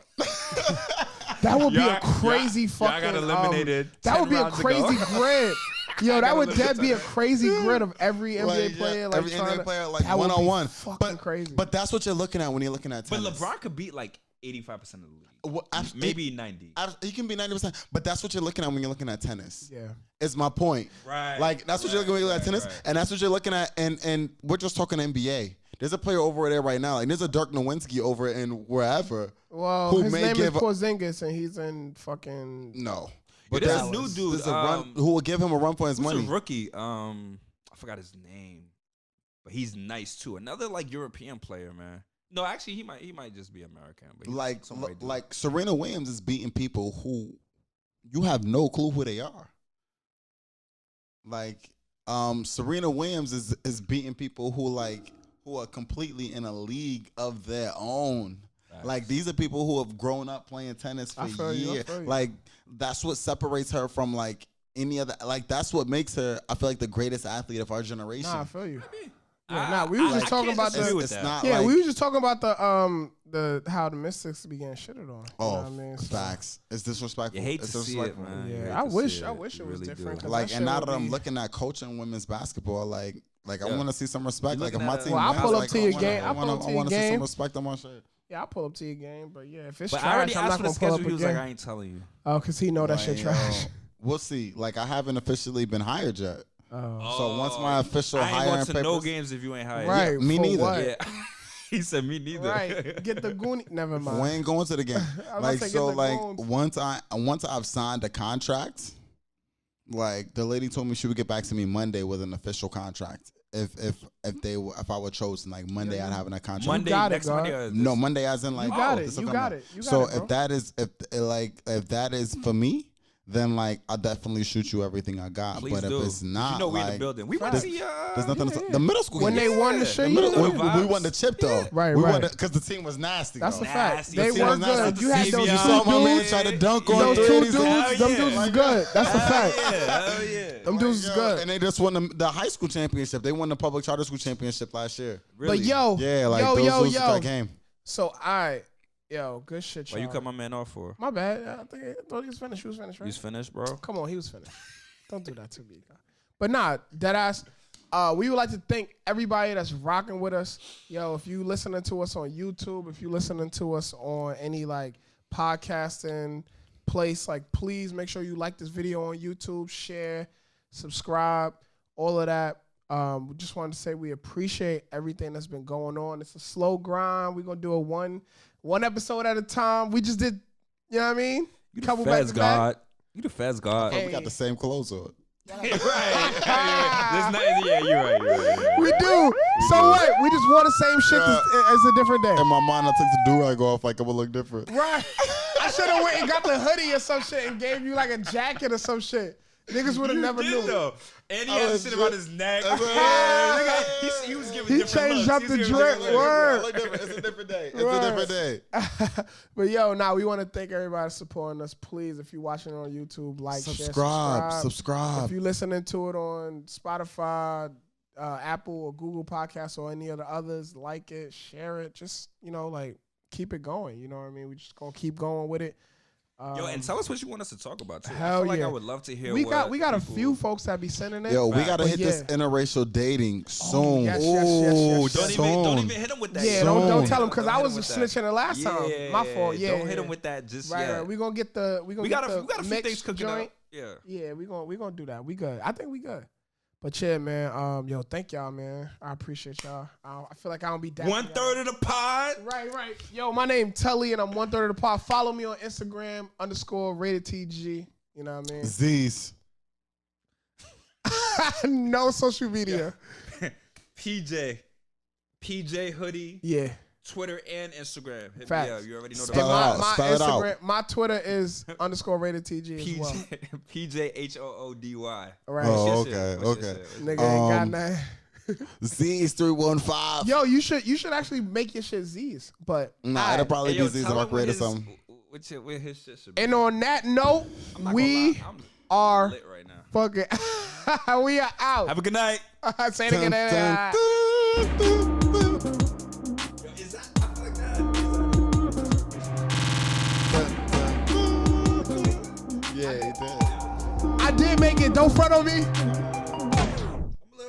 That would be Y'all- a crazy y'all fucking. got eliminated that 10 would be a rounds crazy ago. grid. Yo, that would eliminated be a crazy grid of every NBA Like, yeah, player. Like every trying NBA to- player like that would be 1-on-1. Fucking But crazy. But that's what you're looking at when you're looking at But tennis. LeBron could beat like 85% of the league. Well, Maybe 90. He can be 90%, but that's what you're looking at when you're looking at tennis. yeah. Is my point. Right. Like that's what you're looking at when you're looking at tennis, right. and that's what you're looking at. And we're just talking NBA. There's a player over there right now. Like there's a Dirk Nowitzki over in wherever. Well, who his may name is give a- Porzingis, and he's in fucking. No. But there's a new dude There's a run who will give him a run for his who's money. a rookie. I forgot his name, but he's nice too. Another like European player, man. No, actually, he might just be American. But he's Like some white dude. like Serena Williams is beating people who you have no clue who they are. Like Serena Williams is beating people who are completely in a league of their own. Like, these are people who have grown up playing tennis for years. Like, that's what separates her from like any other. Like, that's what makes her, I feel like, the greatest athlete of our generation. Nah, I feel you. Yeah, we were just talking about the. It's not yeah, like, we were just talking about the how the Mystics began shitted on. Oh, you know what I mean? facts. It's disrespectful. You hate it's to see it, man. Yeah, I wish it was different. Like, and now that I'm looking at coaching women's basketball, like I want to see some respect. Like, if my team, I'll pull up to your game. I want to see some respect on my shit. Yeah, I'll pull up to your game, but yeah, if it's But trash, I already I'm asked not for the gonna pull up schedule. He was again. like, I ain't telling you. Oh, cause he know that shit trash. We'll see. Like, I haven't officially been hired yet. So once my official I ain't hiring going to papers, no games if you ain't hired. Right, Yeah, me for neither. what? Yeah. He said me neither. Right, get the Goonie. Never mind. we ain't going to the game. Like, so, like, goons. once I've signed a contract, like, the lady told me she would get back to me Monday with an official contract. If I were chosen, like, Monday, I'd have a contract. Monday, got it, next God. Monday. Or No, Monday as in like, You got oh, it. this You is got coming. it. You got So it, bro. if that is for me, then like I'll definitely shoot you everything I got. Please but do. if it's not, you know we in the like, building. We went to see there's nothing. The middle school when game. they won the shit, The middle- yeah. we won the chip though. Right, we right. won because the team was nasty. That's though. a fact. Nasty. They The team were was nasty. good. You had those You saw my man dudes. try to dunk on Those two threes. dudes, Hell them yeah. dudes was good. That's a fact. Hell yeah. Them dudes is good. And they just won the high school championship. They won the public charter school championship last year. Really? But yo, Yeah, like yo, those yo, was yo. that game. So yo, good shit, y'all. Why you cut my man off for? My bad. I thought he was finished. He was finished, right? He's finished, bro. Come on, he was finished. Don't do that to me. But nah, deadass. We would like to thank everybody that's rocking with us. Yo, if you listening to us on YouTube, if you listening to us on any like podcasting place, like please make sure you like this video on YouTube, share, subscribe, all of that. We just wanted to say we appreciate everything that's been going on. It's a slow grind. We're gonna do a one episode at a time. We just did, you know what I mean? You the Couple Fez back to back. God. You the Fez God. We got the same clothes on. right. There's nothing. Yeah, you're right. We do. So what? We just wore the same shit as a different day. In my mind, I took the do-rag off like it would look different. Right. I should have went and got the hoodie or some shit and gave you like a jacket or some shit. Niggas would have never knew. Though. And he had the shit around his neck. He was giving He different changed looks. up the drip. Word. It's a different day. It's Word. a different day. But yo, we want to thank everybody supporting us. Please, if you're watching on YouTube, like, share, subscribe. If you're listening to it on Spotify, Apple or Google Podcasts or any of the others, like it, share it. Just, like keep it going. You know what I mean? We just gonna keep going with it. Yo, and tell us what you want us to talk about too. Hell I feel like yeah. I would love to hear. We got people... a few folks that be sending it. Yo, we gotta hit yeah. this interracial dating soon. Yes. Don't even hit him with that. Yeah, shit. don't tell him because Don't I hit was him with snitching the last time. My fault. Yeah, Don't hit him with that just right, yet. right. We gonna get the we got get a few things cooking joint. up. Yeah. Yeah, we gonna do that. We good. I think we good. But yeah, man. Yo, thank y'all, man. I appreciate y'all. I feel like I don't be down. 1/3 of the pod. Right. Yo, my name Tully, and I'm 1/3 of the pod. Follow me on Instagram _RadioTG. You know what I mean? Z's. No social media. PJ hoodie. Yeah. Twitter and Instagram. Hit Facts. me up. You already know Spell the it out. Spell it out. My Twitter is _RadioTG as well. PJ HOODY. All right. Oh, What's your okay, shit? What's your okay. shit? Nigga ain't got nothing. Z's 315. Yo, you should actually make your shit Z's. But Nah, it'll probably Hey, yo, be Z's if tell I him created what something. What his shit should be. and on that note, I'm not we gonna lie, I'm are lit right now. fucking we are out. Have a good night. Say it again. Dun, dun, dun, dun, dun. Is that? I feel like that. Yeah, he did. I did make it. Don't front on me.